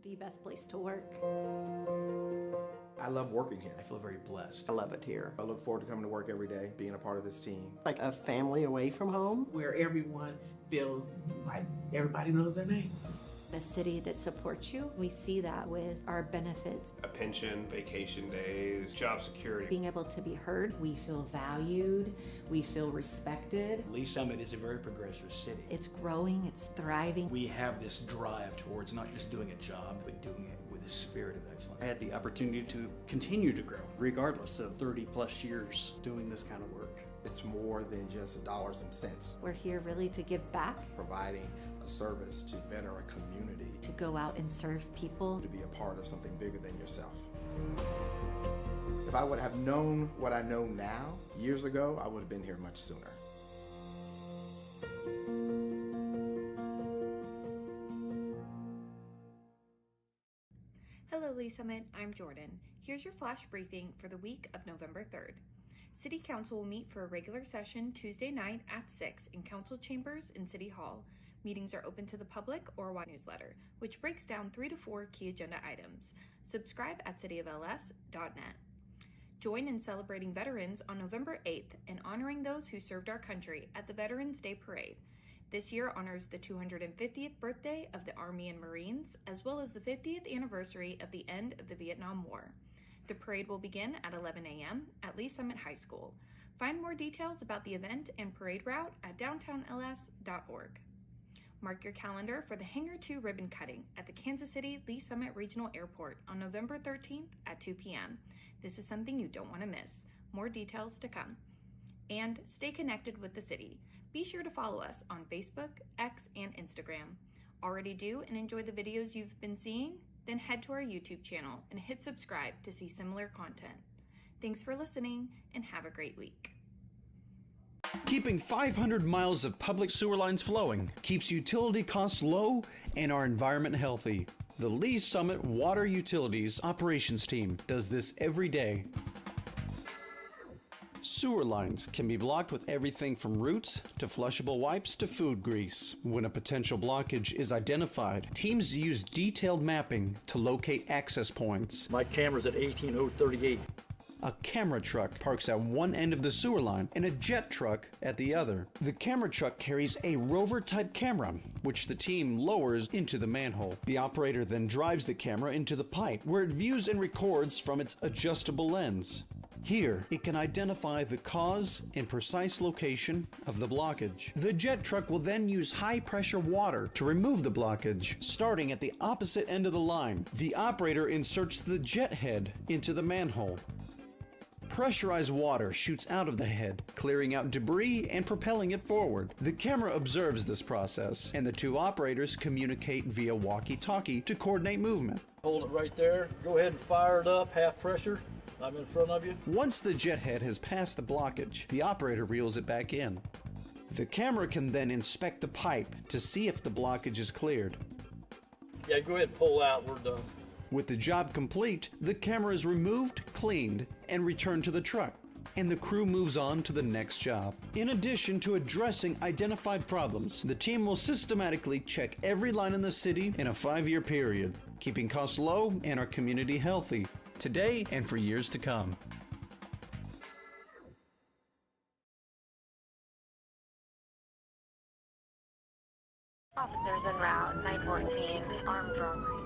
the best place to work. I love working here. I feel very blessed. I love it here. I look forward to coming to work every day, being a part of this team. Like a family away from home. Where everyone feels like everybody knows their name. A city that supports you, we see that with our benefits. A pension, vacation days, job security. Being able to be heard. We feel valued, we feel respected. Lee Summit is a very progressive city. It's growing, it's thriving. We have this drive towards not just doing a job, but doing it with a spirit of excellence. I had the opportunity to continue to grow, regardless of 30 plus years doing this kind of work. It's more than just dollars and cents. We're here really to give back, Providing a service to better a community, to go out and serve people. to be a part of something bigger than yourself. If I would have known what I know now, years ago, I would have been here much sooner. Hello, Lee Summit. I'm Jordan. Here's your flash briefing for the week of November 3rd. City Council will meet for a regular session Tuesday night at 6 in Council Chambers in City Hall. Meetings are open to the public or via newsletter, which breaks down 3 to 4 key agenda items. Subscribe at cityofls.net. Join in celebrating veterans on November 8th and honoring those who served our country at the Veterans Day Parade. This year honors the 250th birthday of the Army and Marines, as well as the 50th anniversary of the end of the Vietnam War. The parade will begin at 11 a.m. at Lee Summit High School. Find more details about the event and parade route at downtownls.org. Mark your calendar for the Hangar 2 ribbon cutting at the Kansas City Lee Summit Regional Airport on November 13th at 2 p.m. This is something you don't want to miss. More details to come. And stay connected with the city. Be sure to follow us on Facebook, X, and Instagram. Already do and enjoy the videos you've been seeing? Then head to our YouTube channel and hit subscribe to see similar content. Thanks for listening and have a great week. Keeping 500 miles of public sewer lines flowing keeps utility costs low and our environment healthy. The Lee Summit Water Utilities Operations Team does this every day. Sewer lines can be blocked with everything from roots to flushable wipes to food grease. When a potential blockage is identified, teams use detailed mapping to locate access points. My camera's at 18038. A camera truck parks at one end of the sewer line and a jet truck at the other. The camera truck carries a rover-type camera, which the team lowers into the manhole. The operator then drives the camera into the pipe, where it views and records from its adjustable lens. Here, it can identify the cause and precise location of the blockage. The jet truck will then use high-pressure water to remove the blockage. Starting at the opposite end of the line, the operator inserts the jet head into the manhole. Pressurized water shoots out of the head, clearing out debris and propelling it forward. The camera observes this process, and the two operators communicate via walkie-talkie to coordinate movement. Hold it right there. Go ahead and fire it up, half pressure. I'm in front of you. Once the jet head has passed the blockage, the operator reels it back in. The camera can then inspect the pipe to see if the blockage is cleared. Yeah, go ahead and pull out. We're done. With the job complete, the camera is removed, cleaned, and returned to the truck, and the crew moves on to the next job. In addition to addressing identified problems, the team will systematically check every line in the city in a 5-year period, keeping costs low and our community healthy, today and for years to come. Officers en route, 914, armed robbery.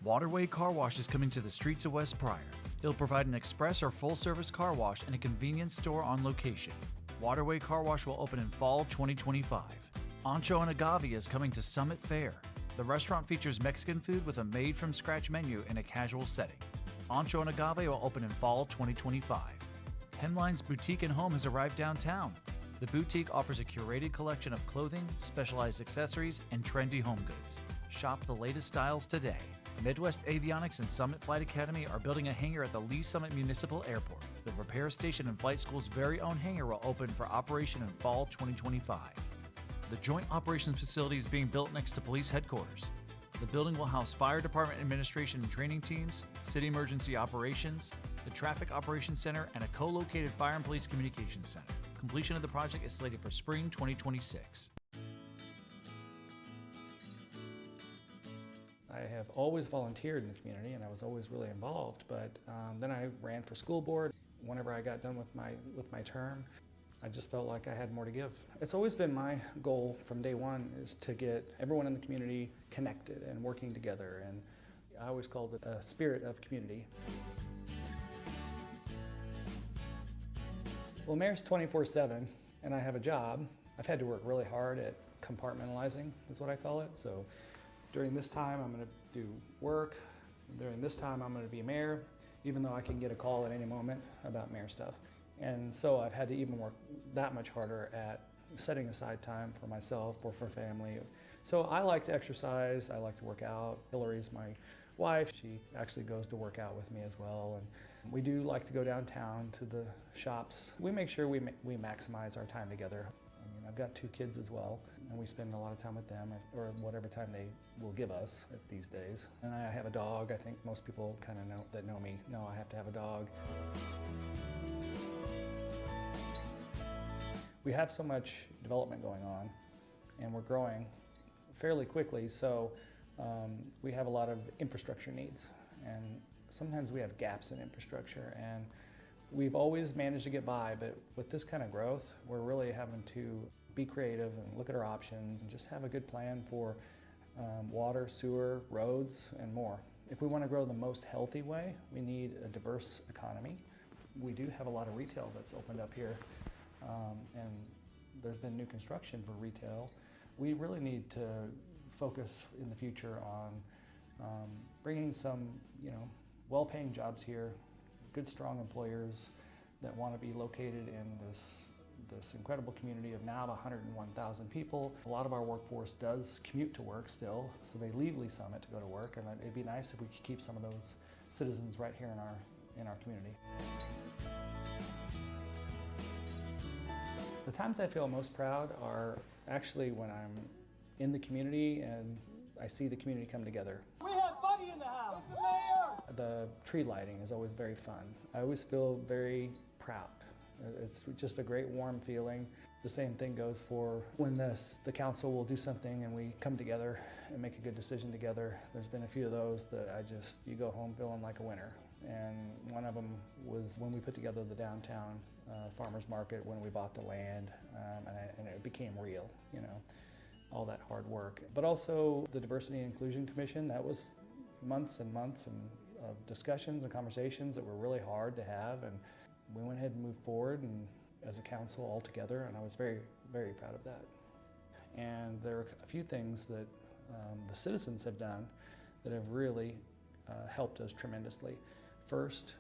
Waterway Car Wash is coming to the streets of West Pryor. It'll provide an express or full-service car wash and a convenience store on location. Waterway Car Wash will open in fall 2025. Ancho and Agave is coming to Summit Fair. The restaurant features Mexican food with a made-from-scratch menu in a casual setting. Ancho and Agave will open in fall 2025. Hemline's Boutique and Home has arrived downtown. The boutique offers a curated collection of clothing, specialized accessories, and trendy home goods. Shop the latest styles today. Midwest Avionics and Summit Flight Academy are building a hangar at the Lee Summit Municipal Airport. The repair station and flight school's very own hangar will open for operation in fall 2025. The Joint Operations Facility is being built next to police headquarters. The building will house fire department administration and training teams, city emergency operations, the traffic operations center, and a co-located fire and police communications center. Completion of the project is slated for spring 2026. I have always volunteered in the community and I was always really involved, but then I ran for school board. Whenever I got done with my term, I just felt like I had more to give. It's always been my goal from day one is to get everyone in the community connected and working together, and I always called it a spirit of community. Well, mayor's 24/7 and I have a job. I've had to work really hard at compartmentalizing, is what I call it. So during this time, I'm going to do work. During this time, I'm going to be mayor, even though I can get a call at any moment about mayor stuff. And so I've had to even work that much harder at setting aside time for myself or for family. So I like to exercise, I like to work out. Hillary's my wife. She actually goes to work out with me as well. And we do like to go downtown to the shops. We make sure we maximize our time together. I mean, I've got 2 kids as well, and we spend a lot of time with them, or whatever time they will give us these days. And I have a dog. I think most people kind of know me know I have to have a dog. We have so much development going on, and we're growing fairly quickly, so we have a lot of infrastructure needs, and sometimes we have gaps in infrastructure, and we've always managed to get by, but with this kind of growth, we're really having to be creative and look at our options and just have a good plan for water, sewer, roads, and more. If we want to grow the most healthy way, we need a diverse economy. We do have a lot of retail that's opened up here, and there's been new construction for retail. We really need to focus in the future on bringing some, well-paying jobs here, good, strong employers that want to be located in this incredible community of now 101,000 people. A lot of our workforce does commute to work still, so they leave Lee Summit to go to work, and it'd be nice if we could keep some of those citizens right here in our community. The times I feel most proud are actually when I'm in the community and I see the community come together. We have Buddy in the house. Mr. Mayor! The tree lighting is always very fun. I always feel very proud. It's just a great warm feeling. The same thing goes for when the council will do something and we come together and make a good decision together. There's been a few of those that you go home feeling like a winner. And one of them was when we put together the downtown farmers market, when we bought the land, and it became real, all that hard work. But also the Diversity and Inclusion Commission, that was months and months of discussions and conversations that were really hard to have, and we went ahead and moved forward and as a council all together, and I was very, very proud of that. And there are a few things that the citizens have done that have really helped us tremendously. First,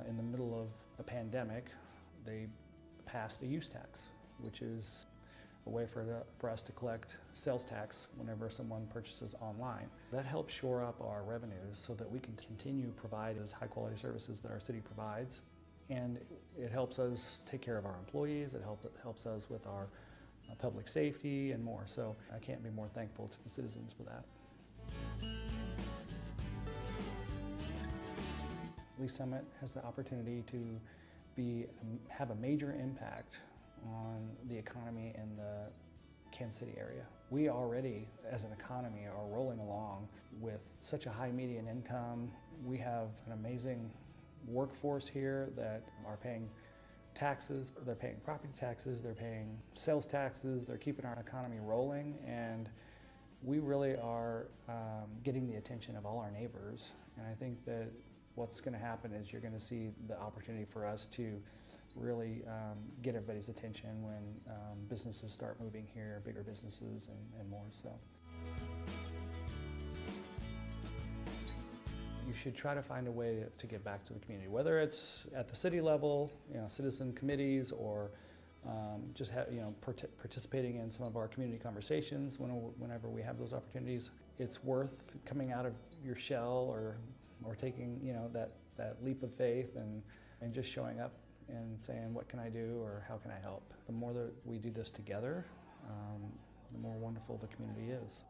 in the middle of a pandemic, they passed a use tax, which is a way for us to collect sales tax whenever someone purchases online. That helps shore up our revenues so that we can continue providing as high quality services that our city provides. And it helps us take care of our employees, it helps us with our public safety and more. So I can't be more thankful to the citizens for that. Lee Summit has the opportunity to have a major impact on the economy in the Kansas City area. We already, as an economy, are rolling along with such a high median income. We have an amazing workforce here that are paying taxes, they're paying property taxes, they're paying sales taxes, they're keeping our economy rolling, and we really are getting the attention of all our neighbors. And I think that what's going to happen is you're going to see the opportunity for us to really get everybody's attention when businesses start moving here, bigger businesses and more so. You should try to find a way to give back to the community, whether it's at the city level, citizen committees, or just participating in some of our community conversations whenever we have those opportunities. It's worth coming out of your shell or taking that leap of faith and just showing up and saying, what can I do or how can I help? The more that we do this together, the more wonderful the community is.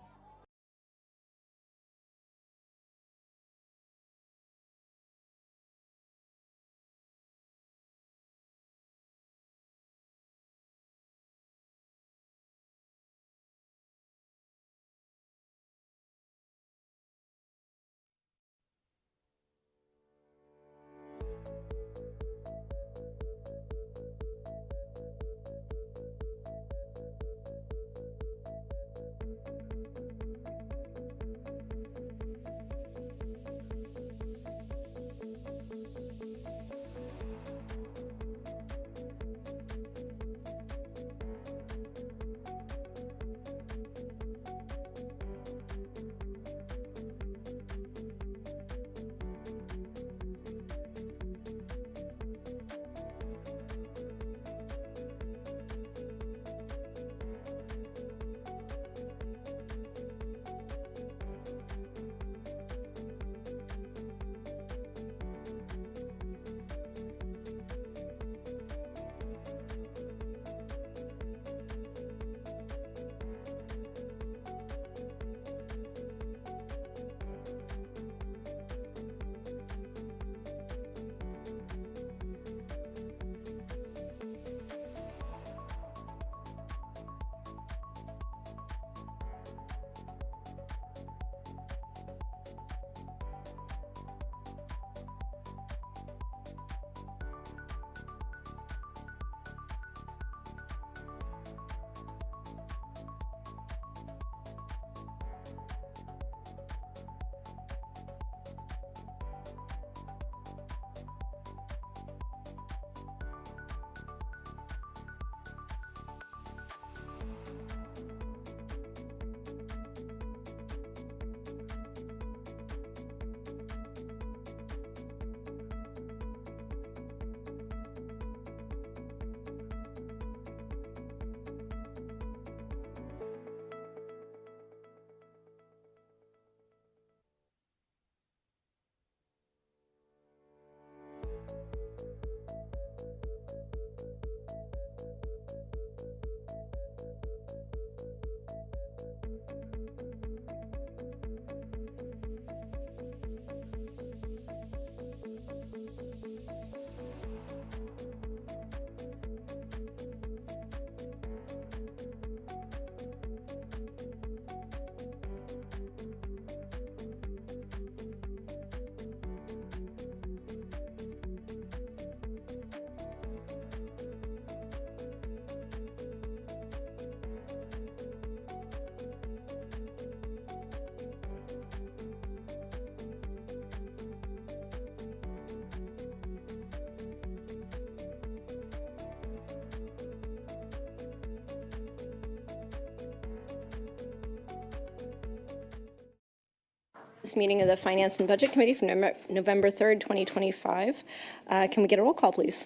This meeting of the Finance and Budget Committee from November 3rd, 2025. Can we get a roll call, please?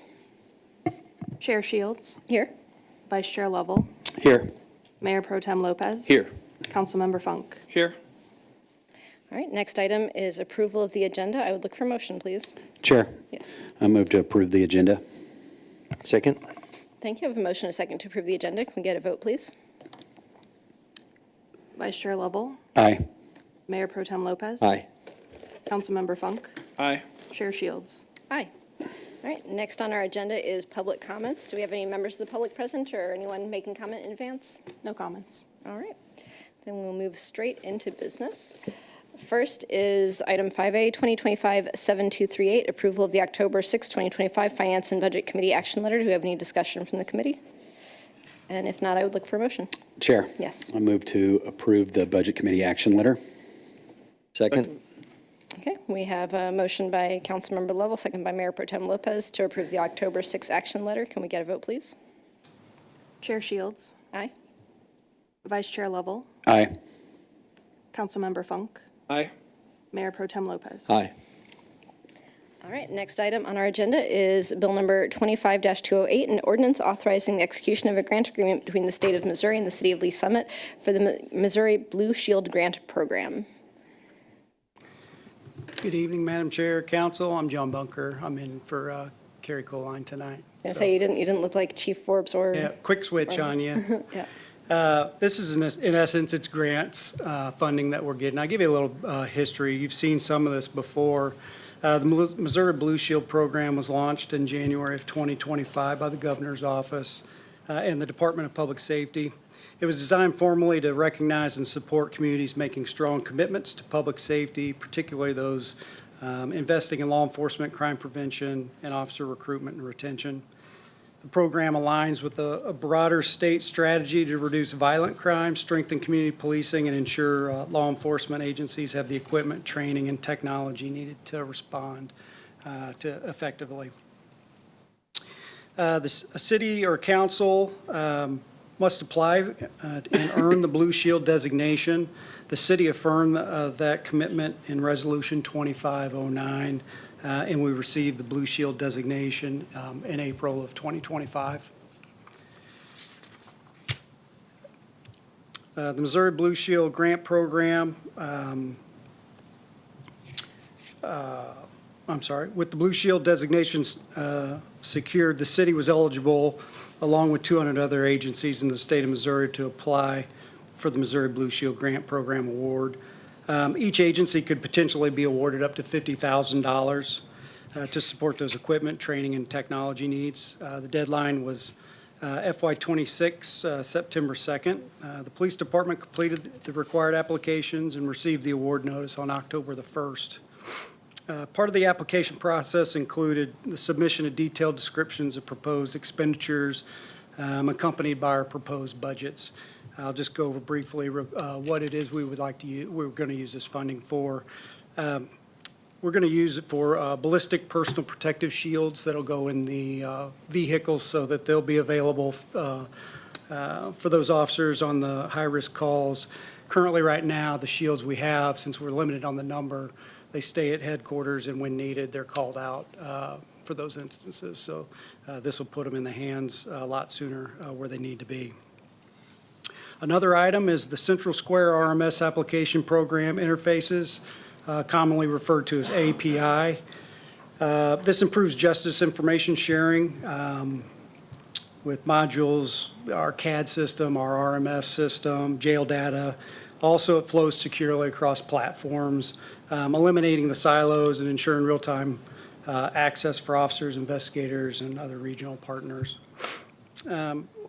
Chair Shields. Here. Vice Chair Lovell. Here. Mayor Pro Tem Lopez. Here. Councilmember Funk. Here. All right, next item is approval of the agenda. I would look for a motion, please. Chair. Yes. I move to approve the agenda. Second. Thank you. I have a motion and a second to approve the agenda. Can we get a vote, please? Vice Chair Lovell. Aye. Mayor Pro Tem Lopez. Aye. Councilmember Funk. Aye. Chair Shields. Aye. All right, next on our agenda is public comments. Do we have any members of the public present or anyone making comment in advance? No comments. All right, then we'll move straight into business. First is item 5A, 2025-7238, approval of the October 6, 2025 Finance and Budget Committee action letter. Do we have any discussion from the committee? And if not, I would look for a motion. Chair. Yes. I move to approve the Budget Committee action letter. Second. Okay, we have a motion by Councilmember Lovell, second by Mayor Pro Tem Lopez to approve the October 6th action letter. Can we get a vote, please? Chair Shields, Aye. Vice Chair Lovell, Aye. Councilmember Funk, Aye. Mayor Pro Tem Lopez. Aye. All right, next item on our agenda is Bill Number 25-208, an ordinance authorizing the execution of a grant agreement between the State of Missouri and the City of Lee Summit for the Missouri Blue Shield Grant Program. Good evening, Madam Chair, Council. I'm John Bunker. I'm in for Carrie Coline tonight. I say you didn't look like Chief Forbes or. Yeah, quick switch on you. Yeah. This is, in essence, it's grants funding that we're getting. I'll give you a little history. You've seen some of this before. The Missouri Blue Shield program was launched in January of 2025 by the Governor's Office and the Department of Public Safety. It was designed formally to recognize and support communities making strong commitments to public safety, particularly those investing in law enforcement, crime prevention, and officer recruitment and retention. The program aligns with a broader state strategy to reduce violent crime, strengthen community policing, and ensure law enforcement agencies have the equipment, training, and technology needed to respond to effectively. A city or council must apply and earn the Blue Shield designation. The city affirmed that commitment in Resolution 2509, and we received the Blue Shield designation in April of 2025. The Missouri Blue Shield Grant Program, with the Blue Shield designations secured, the city was eligible along with 200 other agencies in the state of Missouri to apply for the Missouri Blue Shield Grant Program Award. Each agency could potentially be awarded up to $50,000 to support those equipment, training, and technology needs. The deadline was FY26, September 2nd. The police department completed the required applications and received the award notice on October the 1st. Part of the application process included the submission of detailed descriptions of proposed expenditures accompanied by our proposed budgets. I'll just go over briefly what it is we would like to use, we're going to use this funding for. We're going to use it for ballistic personal protective shields that'll go in the vehicles so that they'll be available for those officers on the high-risk calls. Currently, right now, the shields we have, since we're limited on the number, they stay at headquarters, and when needed, they're called out for those instances. So this will put them in the hands a lot sooner where they need to be. Another item is the Central Square RMS Application Program interfaces, commonly referred to as API. This improves justice information sharing with modules, our CAD system, our RMS system, jail data. Also, it flows securely across platforms, eliminating the silos and ensuring real-time access for officers, investigators, and other regional partners.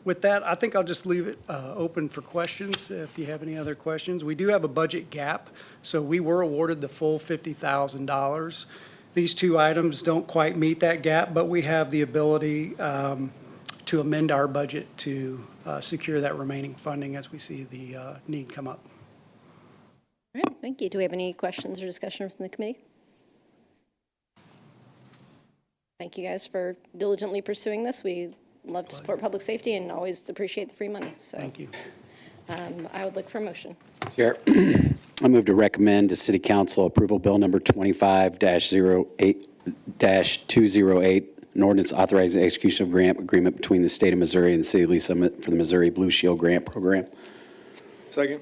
With that, I think I'll just leave it open for questions if you have any other questions. We do have a budget gap, so we were awarded the full $50,000. These two items don't quite meet that gap, but we have the ability to amend our budget to secure that remaining funding as we see the need come up. All right, thank you. Do we have any questions or discussion from the committee? Thank you guys for diligently pursuing this. We love to support public safety and always appreciate the free money. So, thank you. I would look for a motion. Chair, I move to recommend to City Council approval Bill Number 25-208, an ordinance authorizing the execution of grant agreement between the State of Missouri and the City of Lee Summit for the Missouri Blue Shield Grant Program. Second.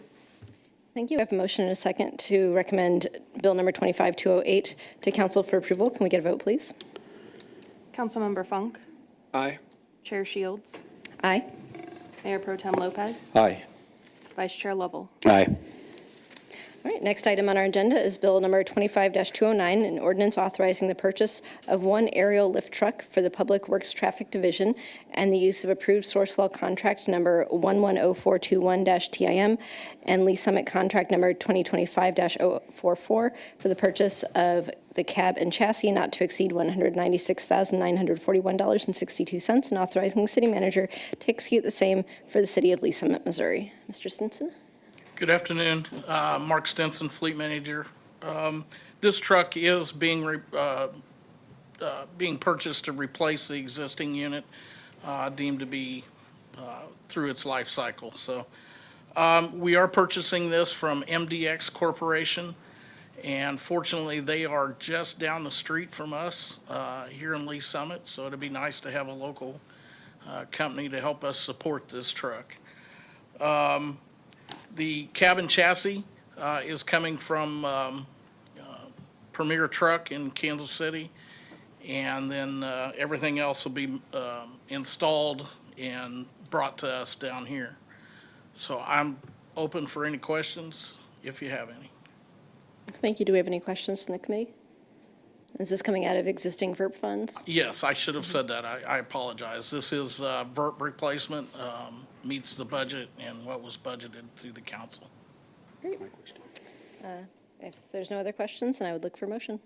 Thank you. I have a motion and a second to recommend Bill Number 25-208 to Council for approval. Can we get a vote, please? Councilmember Funk, Aye. Chair Shields, Aye. Mayor Pro Tem Lopez, Aye. Vice Chair Lovell. Aye. All right, next item on our agenda is Bill number 25-209, an ordinance authorizing the purchase of one aerial lift truck for the Public Works Traffic Division and the use of approved Sourcewell Contract number 110421-TIM and Lee Summit Contract number 2025-044 for the purchase of the cab and chassis not to exceed $196,941.62 and authorizing the city manager to execute the same for the city of Lee Summit, Missouri. Mr. Stinson? Good afternoon. Mark Stinson, Fleet Manager. This truck is being purchased to replace the existing unit deemed to be through its life cycle. So we are purchasing this from MDX Corporation, and fortunately they are just down the street from us here in Lee Summit, so it'd be nice to have a local company to help us support this truck. The cabin chassis is coming from Premier Truck in Kansas City, and then everything else will be installed and brought to us down here. So I'm open for any questions if you have any. Thank you. Do we have any questions from the committee? Is this coming out of existing VERP funds? Yes, I should have said that. I apologize. This is VERP replacement, meets the budget and what was budgeted through the council. Great. If there's no other questions, then I would look for a motion.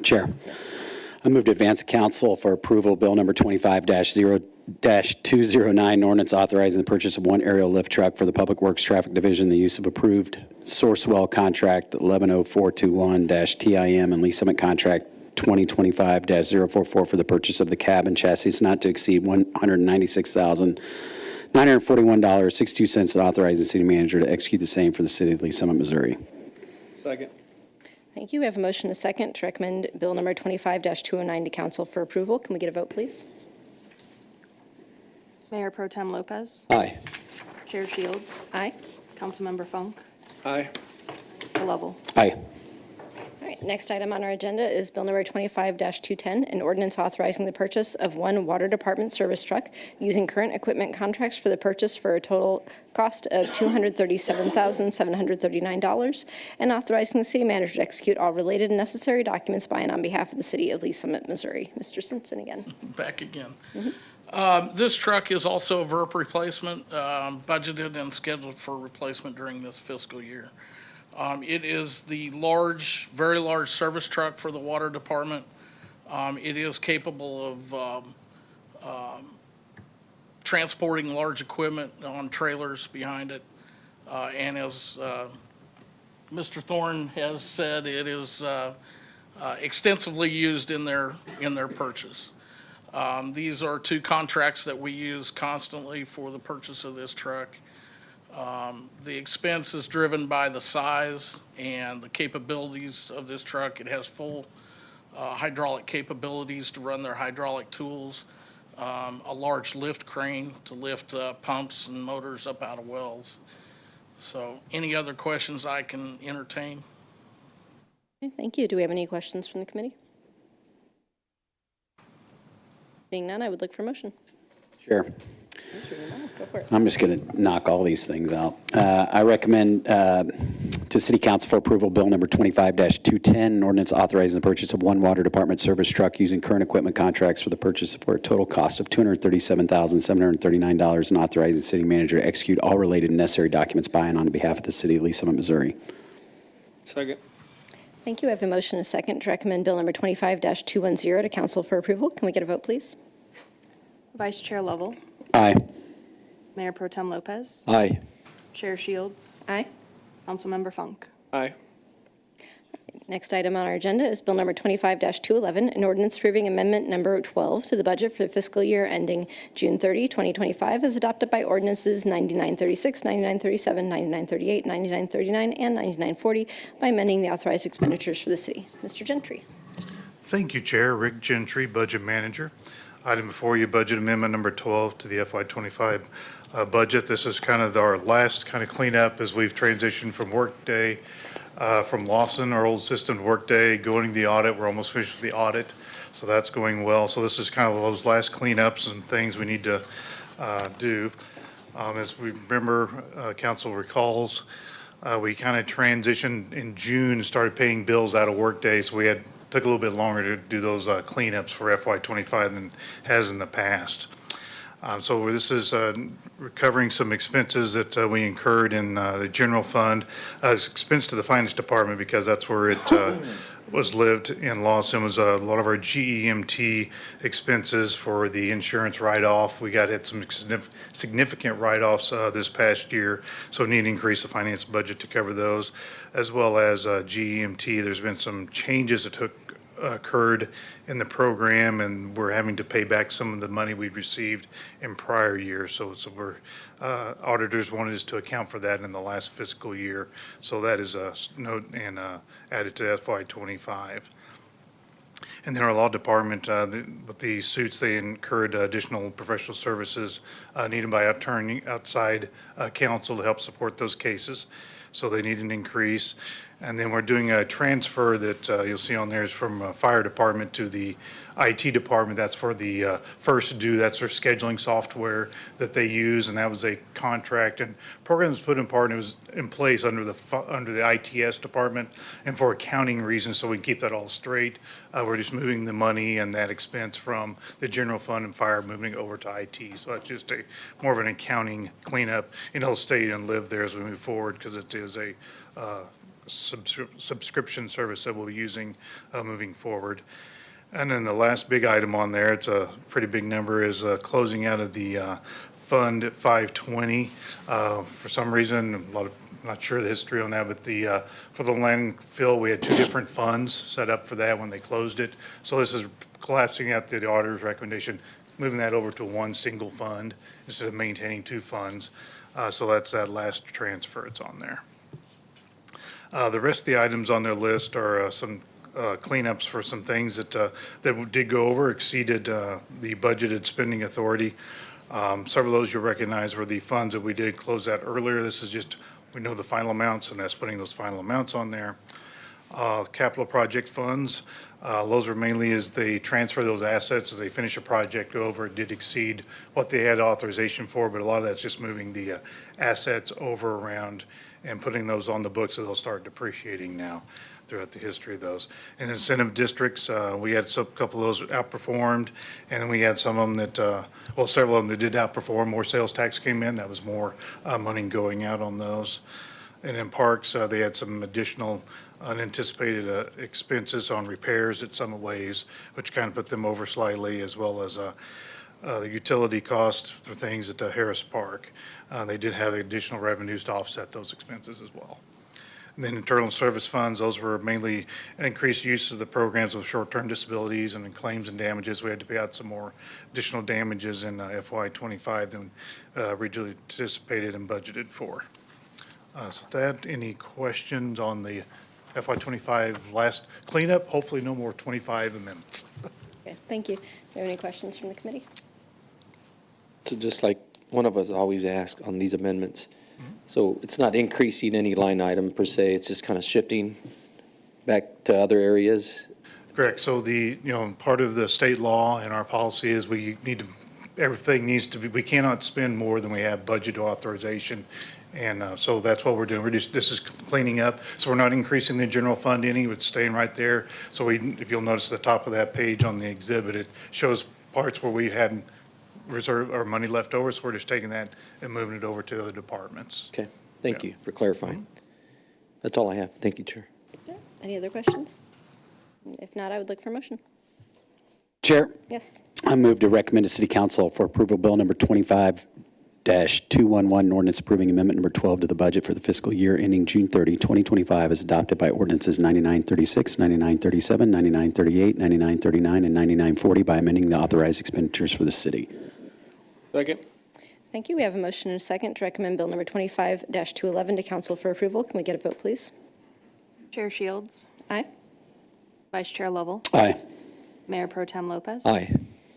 Chair, I move to advance to council for approval Bill number 25-209, an ordinance authorizing the purchase of one aerial lift truck for the Public Works Traffic Division, the use of approved Sourcewell Contract 110421-TIM and Lee Summit Contract 2025-044 for the purchase of the cab and chassis not to exceed $196,941.62 and authorizing the city manager to execute the same for the city of Lee Summit, Missouri. Second. Thank you. We have a motion and a second to recommend Bill number 25-209 to council for approval. Can we get a vote, please? Mayor Pro Tem Lopez. Aye. Chair Shields. Aye. Councilmember Funk. Aye. Lovell. Aye. All right, next item on our agenda is Bill number 25-210, an ordinance authorizing the purchase of one water department service truck using current equipment contracts for the purchase for a total cost of $237,739 and authorizing the city manager to execute all related and necessary documents by and on behalf of the city of Lee Summit, Missouri. Mr. Simpson again. Back again. This truck is also a VERP replacement, budgeted and scheduled for replacement during this fiscal year. It is the large, very large service truck for the water department. It is capable of transporting large equipment on trailers behind it. And as Mr. Thorne has said, it is extensively used in their purchase. These are two contracts that we use constantly for the purchase of this truck. The expense is driven by the size and the capabilities of this truck. It has full hydraulic capabilities to run their hydraulic tools, a large lift crane to lift pumps and motors up out of wells. So any other questions I can entertain? Okay, thank you. Do we have any questions from the committee? Being none, I would look for a motion. Sure. Go for it. I'm just going to knock all these things out. I recommend to City Council for approval Bill number 25-210, an ordinance authorizing the purchase of one water department service truck using current equipment contracts for the purchase for a total cost of $237,739 and authorizing the city manager to execute all related and necessary documents by and on behalf of the city of Lee Summit, Missouri. Second. Thank you. I have a motion and a second to recommend Bill number 25-210 to council for approval. Can we get a vote, please? Vice Chair Lovell. Aye. Mayor Pro Tem Lopez. Aye. Chair Shields. Aye. Councilmember Funk. Aye. Next item on our agenda is Bill number 25-211, an ordinance approving amendment number 12 to the budget for the fiscal year ending June 30, 2025, as adopted by ordinances 9936, 9937, 9938, 9939, and 9940 by amending the authorized expenditures for the city. Mr. Gentry. Thank you, Chair. Rick Gentry, Budget Manager. Item before you, budget amendment number 12 to the FY25 budget. This is kind of our last kind of cleanup as we've transitioned from Workday, from Lawson, our old system, to Workday, going to the audit. We're almost finished with the audit, so that's going well. So this is kind of those last cleanups and things we need to do. As we remember, council recalls, We kind of transitioned in June and started paying bills out of workday, so took a little bit longer to do those cleanups for FY25 than has in the past. So this is recovering some expenses that we incurred in the general fund as expense to the finance department, because that's where it was lived in loss, and was a lot of our GEMT expenses for the insurance write-off. We had some significant write-offs this past year, so need to increase the finance budget to cover those, as well as GEMT. There's been some changes that occurred in the program, and we're having to pay back some of the money we received in prior years. So we're auditors wanted us to account for that in the last fiscal year. So that is a note and added to FY25. And then our law department, with the suits, they incurred additional professional services needed by outside counsel to help support those cases. So they need an increase. And then we're doing a transfer that you'll see on there is from fire department to the IT department. That's for the First Due. That's their scheduling software that they use, and that was a contract and program was put in part, and it was in place under the ITS department, and for accounting reasons, so we can keep that all straight. We're just moving the money and that expense from the general fund and fire, moving over to IT. So that's just more of an accounting cleanup, and it'll stay and live there as we move forward, because it is a subscription service that we'll be using moving forward. And then the last big item on there, it's a pretty big number, is closing out of the fund at 520. For some reason, not sure the history on that, but for the landfill, we had two different funds set up for that when they closed it. So this is collapsing out the auditor's recommendation, moving that over to one single fund instead of maintaining two funds. So that's that last transfer it's on there. The rest of the items on their list are some cleanups for some things that did go over, exceeded the budgeted spending authority. Several of those you'll recognize were the funds that we did close out earlier. This is just, we know the final amounts, and that's putting those final amounts on there. Capital project funds, those are mainly as they transfer those assets as they finish a project, go over. It did exceed what they had authorization for, but a lot of that's just moving the assets over around and putting those on the books, so they'll start depreciating now throughout the history of those. And incentive districts, we had a couple of those outperformed, and then we had some of them that, well, several of them that did outperform. More sales tax came in. That was more money going out on those. And in parks, they had some additional unanticipated expenses on repairs at some ways, which kind of put them over slightly, as well as the utility costs for things at Harris Park. They did have additional revenues to offset those expenses as well. And then internal service funds, those were mainly increased use of the programs of short-term disabilities, and in claims and damages, we had to pay out some more additional damages in FY25 than originally anticipated and budgeted for. So with that, any questions on the FY25 last cleanup? Hopefully no more 25 amendments. Okay, thank you. Do you have any questions from the committee? So just like one of us always asks on these amendments, so it's not increasing any line item per se, it's just kind of shifting back to other areas? Correct. So part of the state law and our policy is everything needs to be, we cannot spend more than we have budget authorization. And so that's what we're doing. This is cleaning up. So we're not increasing the general fund any, it's staying right there. So if you'll notice at the top of that page on the exhibit, it shows parts where we hadn't reserve or money left over, so we're just taking that and moving it over to other departments. Okay, thank you for clarifying. That's all I have. Thank you, Chair. Yeah. Any other questions? If not, I would look for a motion. Chair, Yes. I move to recommend to City Council for approval Bill number 25-211, an ordinance approving amendment number 12 to the budget for the fiscal year ending June 30, 2025, as adopted by ordinances 9936, 9937, 9938, 9939, and 9940 by amending the authorized expenditures for the city. Second. Thank you. We have a motion and a second to recommend Bill number 25-211 to council for approval. Can we get a vote, please? Chair Shields. Aye. Vice Chair Lovell. Aye. Mayor Pro Tem Lopez. Aye.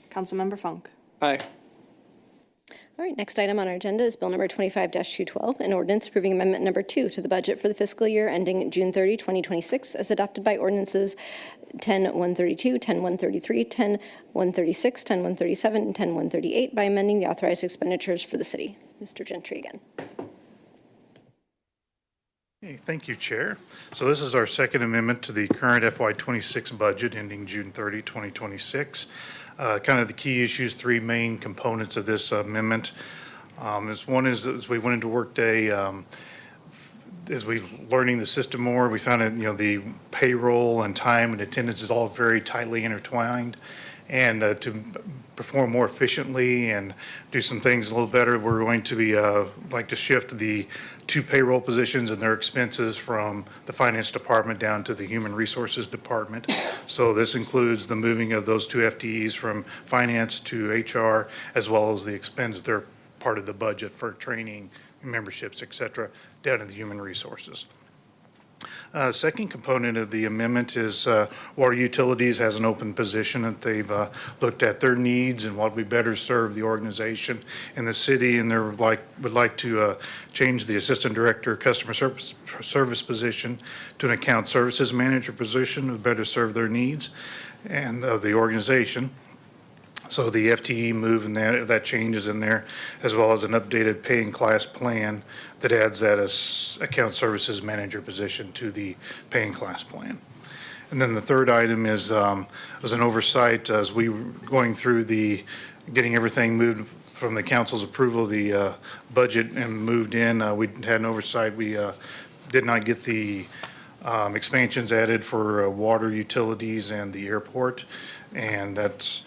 Councilmember Funk. Aye. All right, next item on our agenda is Bill number 25-212, an ordinance approving amendment number 2 to the budget for the fiscal year ending June 30, 2026, as adopted by ordinances 10-132, 10-133, 10-136, 10-137, and 10-138 by amending the authorized expenditures for the city. Mr. Gentry again. Okay, thank you, Chair. So this is our second amendment to the current FY26 budget ending June 30, 2026. Kind of the key issues, three main components of this amendment. One is as we went into Workday, as we learning the system more, we found that, the payroll and time and attendance is all very tightly intertwined. And to perform more efficiently and do some things a little better, we're going to be like to shift the two payroll positions and their expenses from the finance department down to the human resources department. So this includes the moving of those two FTEs from finance to HR, as well as the expense they're part of the budget for training, memberships, et cetera, down in the human resources. Second component of the amendment is water utilities has an open position that they've looked at their needs and what would better serve the organization in the city, and would like to change the assistant director customer service position to an account services manager position to better serve their needs and of the organization. So the FTE move and that changes in there, as well as an updated paying class plan that adds that as account services manager position to the paying class plan. And then the third item is was an oversight as we were going through getting everything moved from the council's approval of the budget and moved in. We had an oversight. We did not get the expansions added for water utilities and the airport, and that's.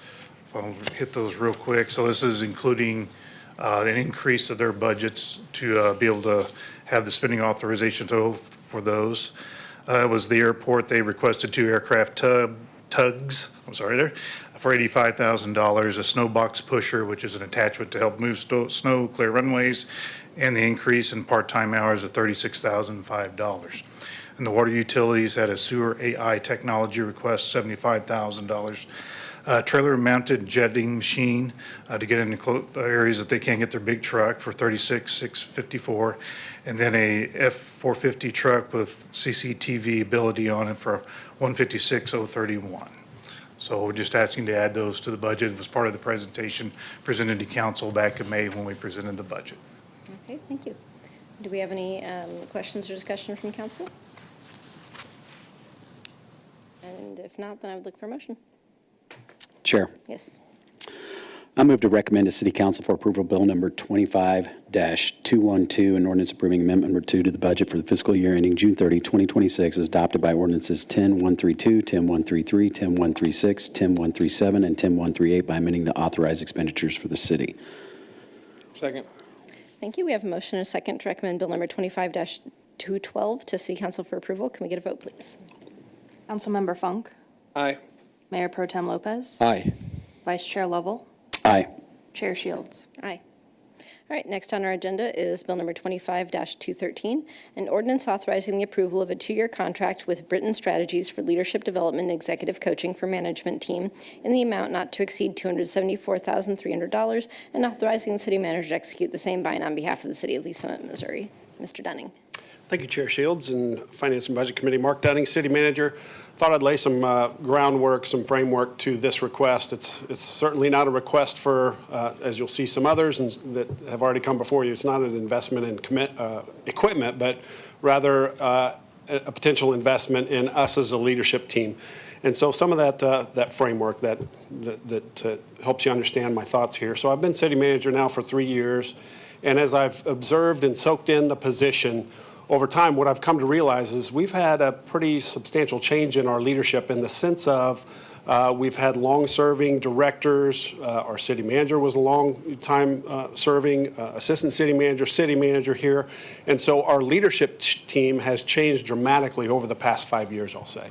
I'll hit those real quick. So this is including an increase of their budgets to be able to have the spending authorization for those. It was the airport. They requested 2 aircraft tugs. For $85,000, a snow box pusher, which is an attachment to help move snow, clear runways, and the increase in part-time hours of $36,005. And the water utilities had a sewer AI technology request, $75,000. Trailer-mounted jetting machine to get into areas that they can't get their big truck for $36,654, and then a F-450 truck with CCTV ability on it for $156,031. So we're just asking to add those to the budget. It was part of the presentation presented to council back in May when we presented the budget. Okay, thank you. Do we have any questions or discussion from council? And if not, then I would look for a motion. Chair. Yes. I move to recommend to City Council for approval Bill number 25-212, an ordinance approving amendment number 2 to the budget for the fiscal year ending June 30, 2026, as adopted by ordinances 10-132, 10-133, 10-136, 10-137, and 10-138 by amending the authorized expenditures for the city. Second. Thank you. We have a motion and a second to recommend Bill number 25-212 to City Council for approval. Can we get a vote, please? Councilmember Funk, Aye. Mayor Pro Tem Lopez, Aye. Vice Chair Lovell, Aye. Chair Shields. Aye. All right, next on our agenda is Bill number 25-213, an ordinance authorizing the approval of a 2-year contract with Britton Strategies for leadership development and executive coaching for management team in the amount not to exceed $274,300, and authorizing the city manager to execute the same by and on behalf of the city of Lee Summit, Missouri. Mr. Dunning. Thank you, Chair Shields and Finance and Budget Committee. Mark Dunning, City Manager. Thought I'd lay some groundwork, some framework to this request. It's certainly not a request for, as you'll see some others that have already come before you, it's not an investment in equipment, but rather a potential investment in us as a leadership team. And so some of that framework that helps you understand my thoughts here. So I've been City Manager now for 3 years, and as I've observed and soaked in the position, over time, what I've come to realize is we've had a pretty substantial change in our leadership in the sense of we've had long-serving directors. Our city manager was a long-time serving assistant city manager here. And so our leadership team has changed dramatically over the past 5 years, I'll say.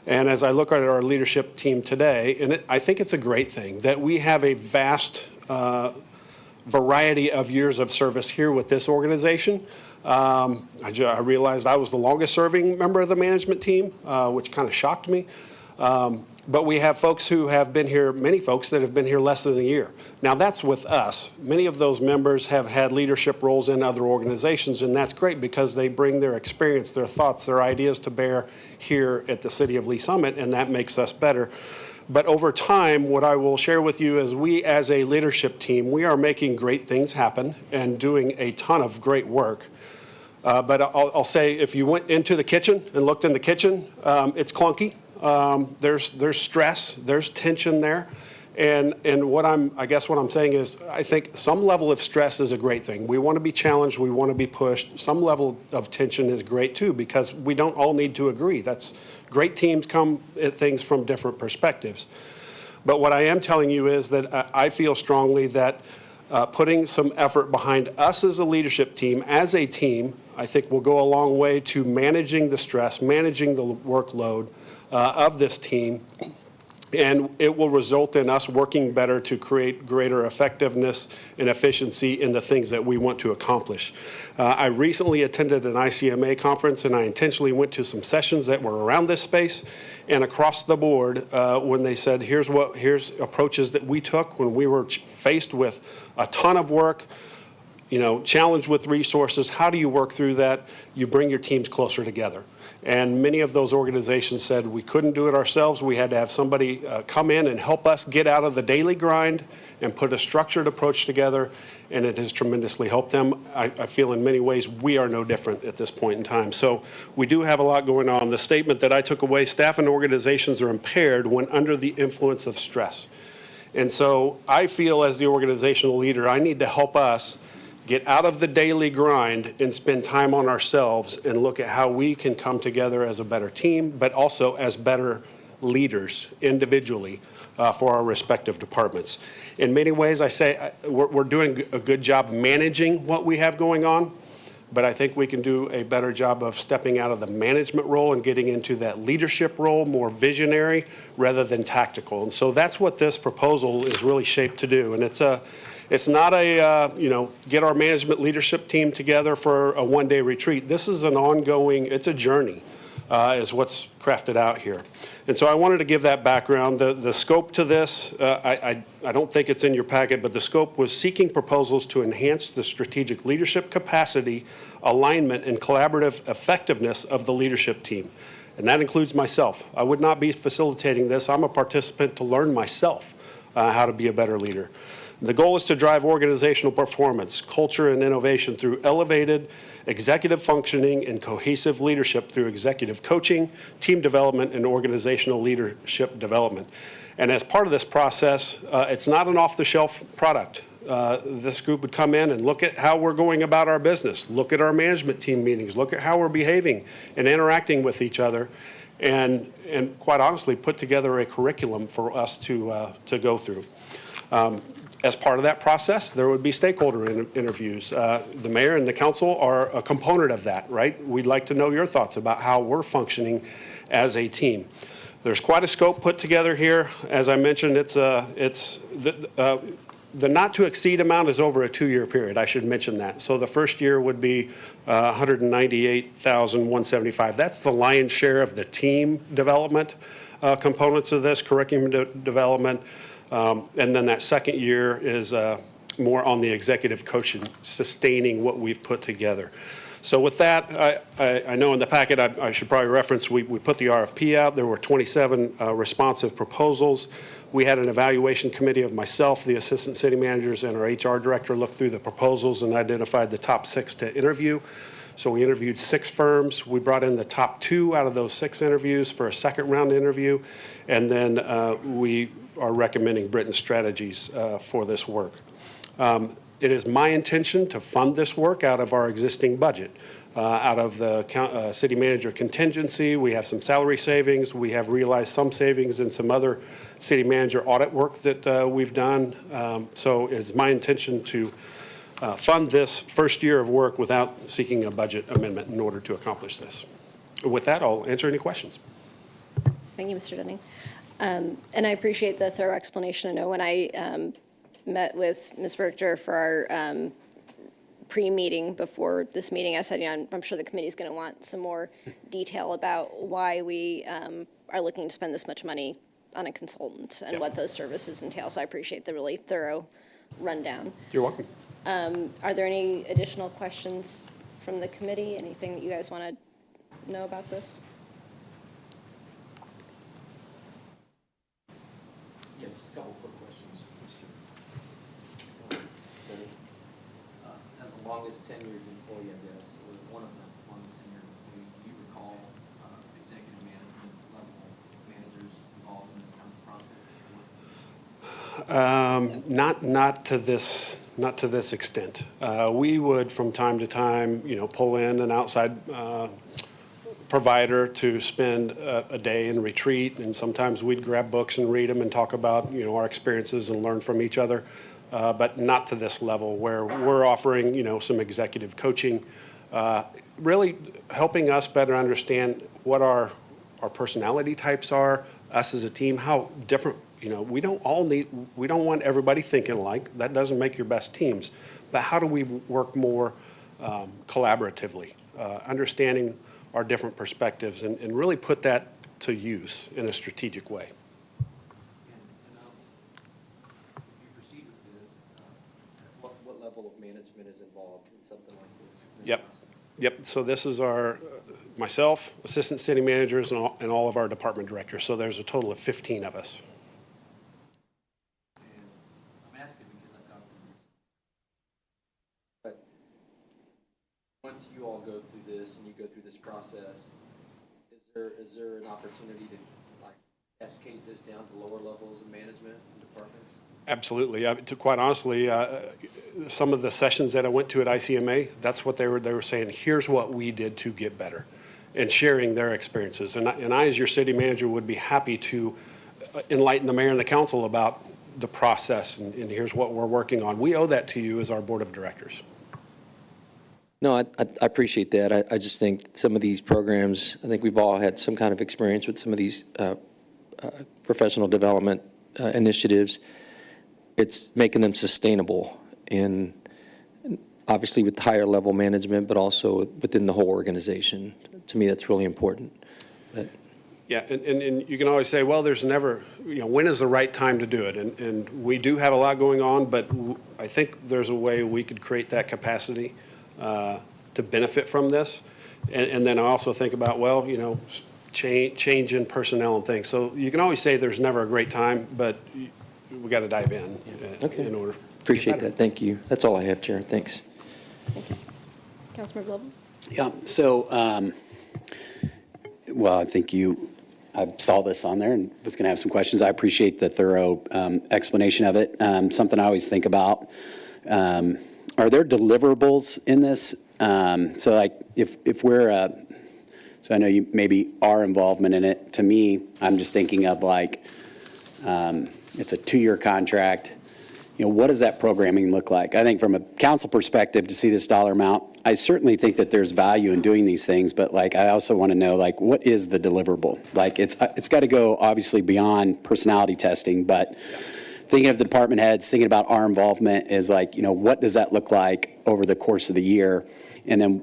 And as I look at our leadership team today, and I think it's a great thing that we have a vast variety of years of service here with this organization. I realized I was the longest serving member of the management team, which kind of shocked me. But we have folks who have been here, many folks that have been here less than a year. Now that's with us. Many of those members have had leadership roles in other organizations, and that's great because they bring their experience, their thoughts, their ideas to bear here at the City of Lee Summit, and that makes us better. But over time, what I will share with you is we as a leadership team, we are making great things happen and doing a ton of great work. But I'll say, if you went into the kitchen and looked in the kitchen, it's clunky. There's stress, there's tension there. And I guess what I'm saying is, I think some level of stress is a great thing. We want to be challenged, we want to be pushed. Some level of tension is great too, because we don't all need to agree. That's great. Teams come at things from different perspectives. But what I am telling you is that I feel strongly that putting some effort behind us as a leadership team, as a team, I think will go a long way to managing the stress, managing the workload of this team. And it will result in us working better to create greater effectiveness and efficiency in the things that we want to accomplish. I recently attended an ICMA conference, and I intentionally went to some sessions that were around this space. And across the board, when they said, here's approaches that we took when we were faced with a ton of work, challenged with resources, how do you work through that? You bring your teams closer together. And many of those organizations said we couldn't do it ourselves. We had to have somebody come in and help us get out of the daily grind and put a structured approach together, and it has tremendously helped them. I feel in many ways we are no different at this point in time. So we do have a lot going on. The statement that I took away, staff and organizations are impaired when under the influence of stress. And so I feel, as the organizational leader, I need to help us get out of the daily grind and spend time on ourselves and look at how we can come together as a better team, but also as better leaders individually for our respective departments. In many ways, I say we're doing a good job managing what we have going on, but I think we can do a better job of stepping out of the management role and getting into that leadership role, more visionary rather than tactical. And so that's what this proposal is really shaped to do. And it's not a, get our management leadership team together for a one-day retreat. This is an ongoing, it's a journey, is what's crafted out here. And so I wanted to give that background. The scope to this, I don't think it's in your packet, but the scope was seeking proposals to enhance the strategic leadership capacity, alignment, and collaborative effectiveness of the leadership team. And that includes myself. I would not be facilitating this. I'm a participant to learn myself how to be a better leader. The goal is to drive organizational performance, culture, and innovation through elevated executive functioning and cohesive leadership through executive coaching, team development, and organizational leadership development. And as part of this process, it's not an off-the-shelf product. This group would come in and look at how we're going about our business, look at our management team meetings, look at how we're behaving and interacting with each other, and quite honestly, put together a curriculum for us to go through. As part of that process, there would be stakeholder interviews. The mayor and the council are a component of that, right? We'd like to know your thoughts about how we're functioning as a team. There's quite a scope put together here. As I mentioned, the not to exceed amount is over a 2-year period. I should mention that. So the first year would be $198,175. That's the lion's share of the team development components of this, curriculum development. And then that second year is more on the executive coaching, sustaining what we've put together. So with that, I know in the packet I should probably reference, we put the RFP out. There were 27 responsive proposals. We had an evaluation committee of myself, the assistant city managers, and our HR director looked through the proposals and identified the top 6 to interview. So we interviewed 6 firms. We brought in the top 2 out of those 6 interviews for a second round interview. And then we are recommending Britton Strategies for this work. It is my intention to fund this work out of our existing budget, out of the city manager contingency. We have some salary savings. We have realized some savings in some other city manager audit work that we've done. So it's my intention to fund this first year of work without seeking a budget amendment in order to accomplish this. With that, I'll answer any questions. Thank you, Mr. Dunning. And I appreciate the thorough explanation. I know when I met with Ms. Berchter for our pre-meeting before this meeting, I said, I'm sure the committee is going to want some more detail about why we are looking to spend this much money on a consultant and what those services entail. So I appreciate the really thorough rundown. You're welcome. Are there any additional questions from the committee? Anything that you guys want to know about this? Yes, a couple quick questions. As a longest tenured employee, I guess, or one of the longest tenured employees, do you recall executive management level managers involved in this kind of process? Not to this extent. We would, from time to time, pull in an outside provider to spend a day in retreat, and sometimes we'd grab books and read them and talk about our experiences and learn from each other, but not to this level where we're offering some executive coaching, really helping us better understand what our personality types are, us as a team, how different. We don't want everybody thinking alike. That doesn't make your best teams. But how do we work more collaboratively, understanding our different perspectives and really put that to use in a strategic way? If you proceed with this, what level of management is involved in something like this? Yep. So this is myself, assistant city managers, and all of our department directors. So there's a total of 15 of us. Once you all go through this and you go through this process, is there an opportunity to cascade this down to lower levels of management and departments? Absolutely. Quite honestly, some of the sessions that I went to at ICMA, that's what they were saying. Here's what we did to get better, and sharing their experiences. And I, as your city manager, would be happy to enlighten the mayor and the council about the process, and here's what we're working on. We owe that to you as our board of directors. No, I appreciate that. I just think some of these programs, I think we've all had some kind of experience with some of these professional development initiatives. It's making them sustainable, and obviously with higher level management, but also within the whole organization. To me, that's really important. But yeah, and you can always say, well, there's never, when is the right time to do it? And we do have a lot going on, but I think there's a way we could create that capacity to benefit from this. And then I also think about, well, change in personnel and things. So you can always say there's never a great time, but we got to dive in in order. Appreciate that. Thank you. That's all I have, Chair. Thanks. Thank you. Councilmember Lovell? Yeah, so, well, I think I saw this on there and was going to have some questions. I appreciate the thorough explanation of it. Something I always think about, are there deliverables in this? So like if we're, so I know you maybe our involvement in it, to me, I'm just thinking of it's a 2-year contract. What does that programming look like? I think from a council perspective, to see this dollar amount, I certainly think that there's value in doing these things, but I also want to know what is the deliverable? It's got to go obviously beyond personality testing, but thinking of the department heads, thinking about our involvement is what does that look like over the course of the year? And then,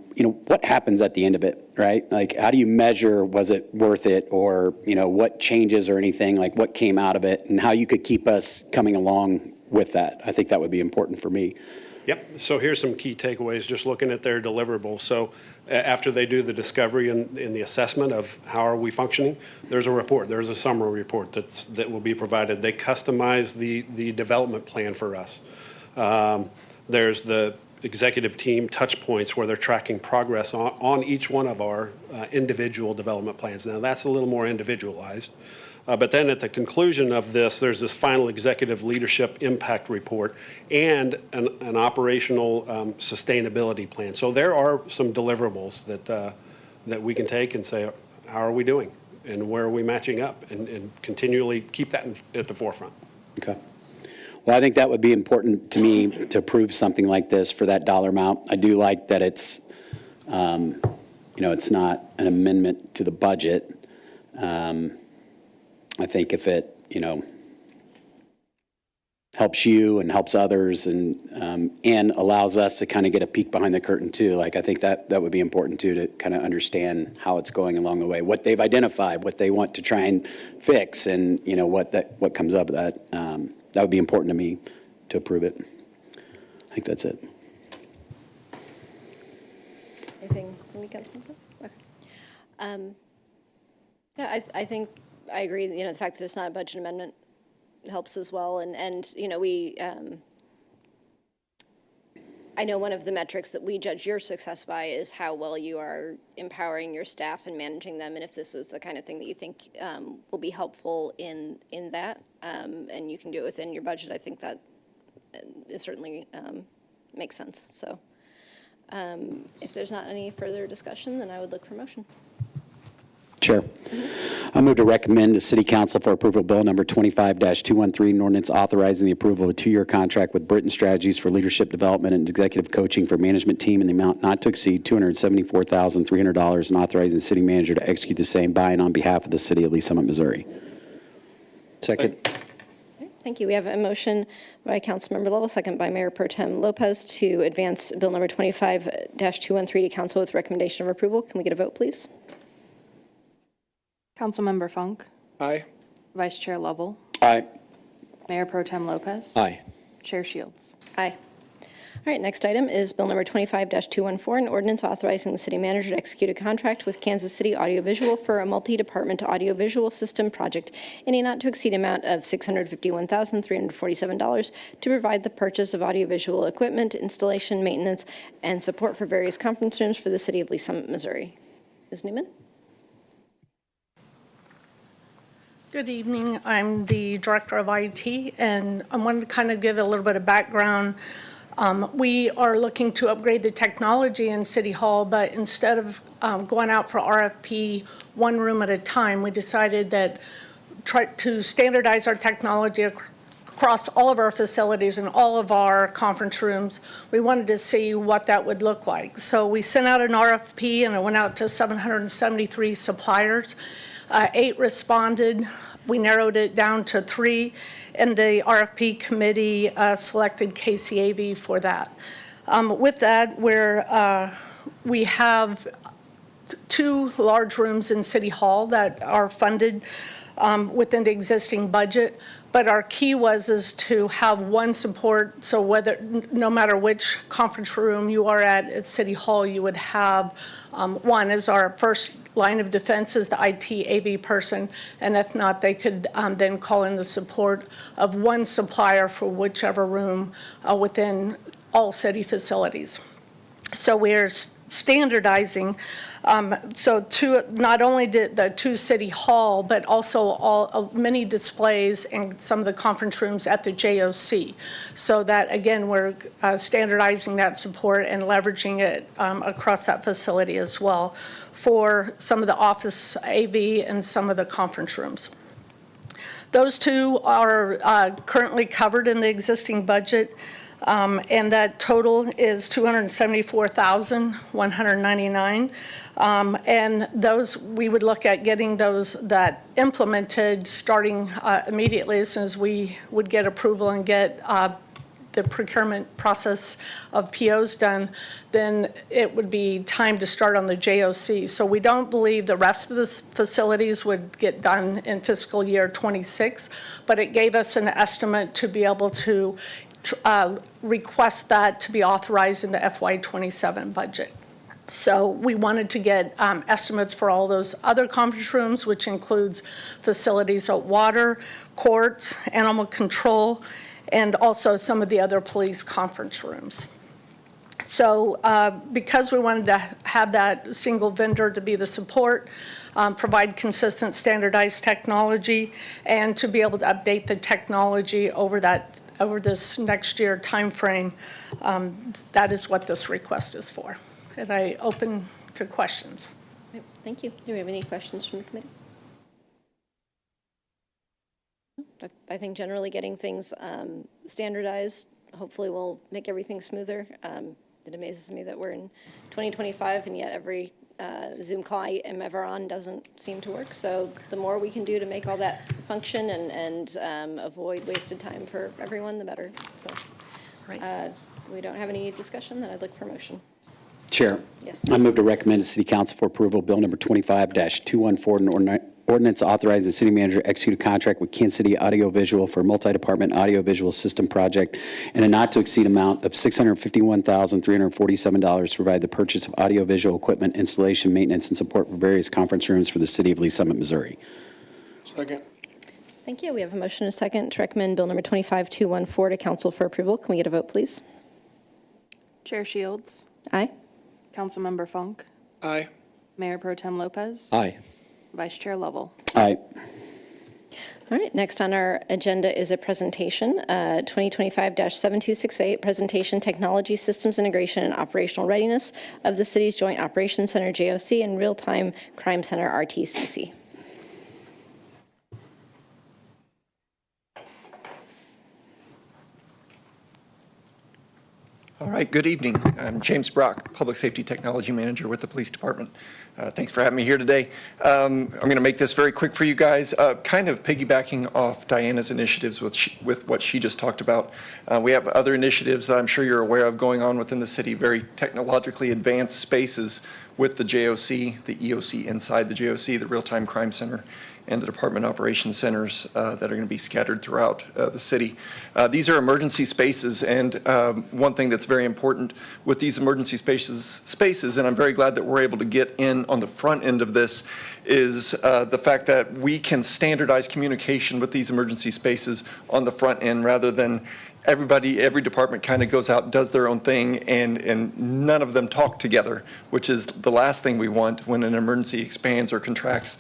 what happens at the end of it, right? How do you measure, was it worth it? Or, what changes or anything, what came out of it and how you could keep us coming along with that? I think that would be important for me. Yep. So here's some key takeaways, just looking at their deliverables. So after they do the discovery and the assessment of how are we functioning, there's a report. There's a summary report that will be provided. They customize the development plan for us. There's the executive team touch points where they're tracking progress on each one of our individual development plans. Now, that's a little more individualized. But then at the conclusion of this, there's this final executive leadership impact report and an operational sustainability plan. So there are some deliverables that we can take and say, how are we doing? And where are we matching up? And continually keep that at the forefront. Okay. Well, I think that would be important to me to approve something like this for that dollar amount. I do like that it's, it's not an amendment to the budget. I think if it, helps you and helps others and allows us to kind of get a peek behind the curtain too. I think that would be important too, to kind of understand how it's going along the way, what they've identified, what they want to try and fix, and what comes up of that. That would be important to me to approve it. I think that's it. Anything from you, Councilmember? Okay. Yeah, I think I agree. The fact that it's not a budget amendment helps as well, and we I know one of the metrics that we judge your success by is how well you are empowering your staff and managing them, and if this is the kind of thing that you think will be helpful in that, and you can do it within your budget, I think that it certainly makes sense. So if there's not any further discussion, then I would look for motion. Chair, I move to recommend to City Council for approval Bill number 25-213, an ordinance authorizing the approval of a 2-year contract with Britton Strategies for leadership development and executive coaching for management team in the amount not to exceed $274,300, and authorizing the city manager to execute the same by and on behalf of the city of Lee Summit, Missouri. Second. Thank you. We have a motion by Councilmember Lovell, second by Mayor Pro Tem Lopez, to advance Bill number 25-213 to council with recommendation of approval. Can we get a vote, please? Councilmember Funk, Aye. Vice Chair Lovell, Aye. Mayor Pro Tem Lopez. Aye. Chair Shields. Aye. All right, next item is Bill number 25-214, an ordinance authorizing the city manager to execute a contract with Kansas City Audiovisual for a multi-department audiovisual system project in a not-to-exceed amount of $651,347 to provide the purchase of audiovisual equipment, installation, maintenance, and support for various conference rooms for the city of Lee Summit, Missouri. Ms. Newman? Good evening. I'm the Director of IT, and I wanted to kind of give a little bit of background. We are looking to upgrade the technology in City Hall, but instead of going out for RFP one room at a time, we decided that try to standardize our technology across all of our facilities and all of our conference rooms. We wanted to see what that would look like. So we sent out an RFP, and it went out to 773 suppliers. 8 responded. We narrowed it down to 3, and the RFP committee selected KCAV for that. With that, we have 2 large rooms in City Hall that are funded within the existing budget, but our key is to have one support, so no matter which conference room you are at City Hall, you would have one as our first line of defense is the IT AV person, and if not, they could then call in the support of one supplier for whichever room within all city facilities. So we're standardizing. So not only did the 2 City Hall, but also many displays and some of the conference rooms at the JOC. So that, again, we're standardizing that support and leveraging it across that facility as well for some of the office AV and some of the conference rooms. Those 2 are currently covered in the existing budget. And that total is $274,199. And those, we would look at getting those that implemented starting immediately as soon as we would get approval and get the procurement process of POs done, then it would be time to start on the JOC. So we don't believe the rest of the facilities would get done in fiscal year 26, but it gave us an estimate to be able to request that to be authorized in the FY27 budget. So we wanted to get estimates for all those other conference rooms, which includes facilities at water, courts, animal control, and also some of the other police conference rooms. So because we wanted to have that single vendor to be the support, provide consistent standardized technology, and to be able to update the technology over this next year timeframe, that is what this request is for. And I open to questions. Thank you. Do we have any questions from the committee? I think generally getting things standardized hopefully will make everything smoother. It amazes me that we're in 2025 and yet every Zoom call I am ever on doesn't seem to work. So the more we can do to make all that function and avoid wasted time for everyone, the better. So we don't have any discussion, then I'd look for motion. Chair. Yes. I move to recommend to City Council for approval Bill number 25-214, an ordinance authorizing the city manager to execute a contract with Kansas City Audiovisual for a multi-department audiovisual system project in a not-to-exceed amount of $651,347 to provide the purchase of audiovisual equipment, installation, maintenance, and support for various conference rooms for the city of Lee Summit, Missouri. Second. Thank you. We have a motion and a second to recommend Bill number 25-214 to council for approval. Can we get a vote, please? Chair Shields, Aye. Councilmember Funk, Aye. Mayor Pro Tem Lopez, Aye. Vice Chair Lovell. Aye. All right, next on our agenda is a presentation, 2025-7268, Presentation Technology Systems Integration and Operational Readiness of the City's Joint Operations Center, JOC, and Real-Time Crime Center, RTCC. All right, good evening. I'm James Brock, Public Safety Technology Manager with the Police Department. Thanks for having me here today. I'm going to make this very quick for you guys, kind of piggybacking off Diana's initiatives with what she just talked about. We have other initiatives that I'm sure you're aware of going on within the city, very technologically advanced spaces with the JOC, the EOC inside the JOC, the Real-Time Crime Center, and the Department Operations Centers that are going to be scattered throughout the city. These are emergency spaces, and one thing that's very important with these emergency spaces, and I'm very glad that we're able to get in on the front end of this, is the fact that we can standardize communication with these emergency spaces on the front end rather than every department kind of goes out and does their own thing, and none of them talk together, which is the last thing we want when an emergency expands or contracts.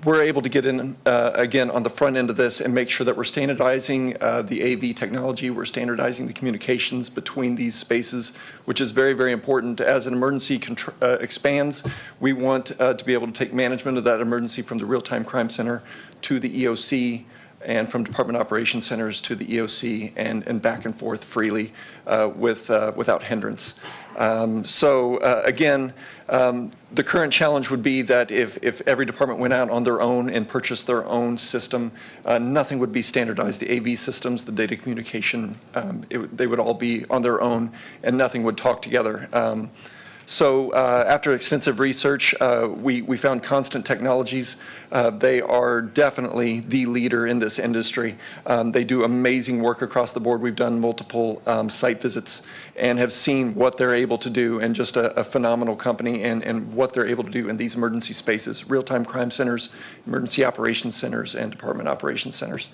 We're able to get in, again, on the front end of this and make sure that we're standardizing the AV technology, we're standardizing the communications between these spaces, which is very, very important. As an emergency expands, we want to be able to take management of that emergency from the Real-Time Crime Center to the EOC, and from Department Operations Centers to the EOC, and back and forth freely without hindrance. Again, the current challenge would be that if every department went out on their own and purchased their own system, nothing would be standardized. The AV systems, the data communication, they would all be on their own, and nothing would talk together. After extensive research, we found Constant Technologies. They are definitely the leader in this industry. They do amazing work across the board. We've done multiple site visits and have seen what they're able to do, and just a phenomenal company, and what they're able to do in these emergency spaces, real-time crime centers, emergency operations centers, and department operations centers.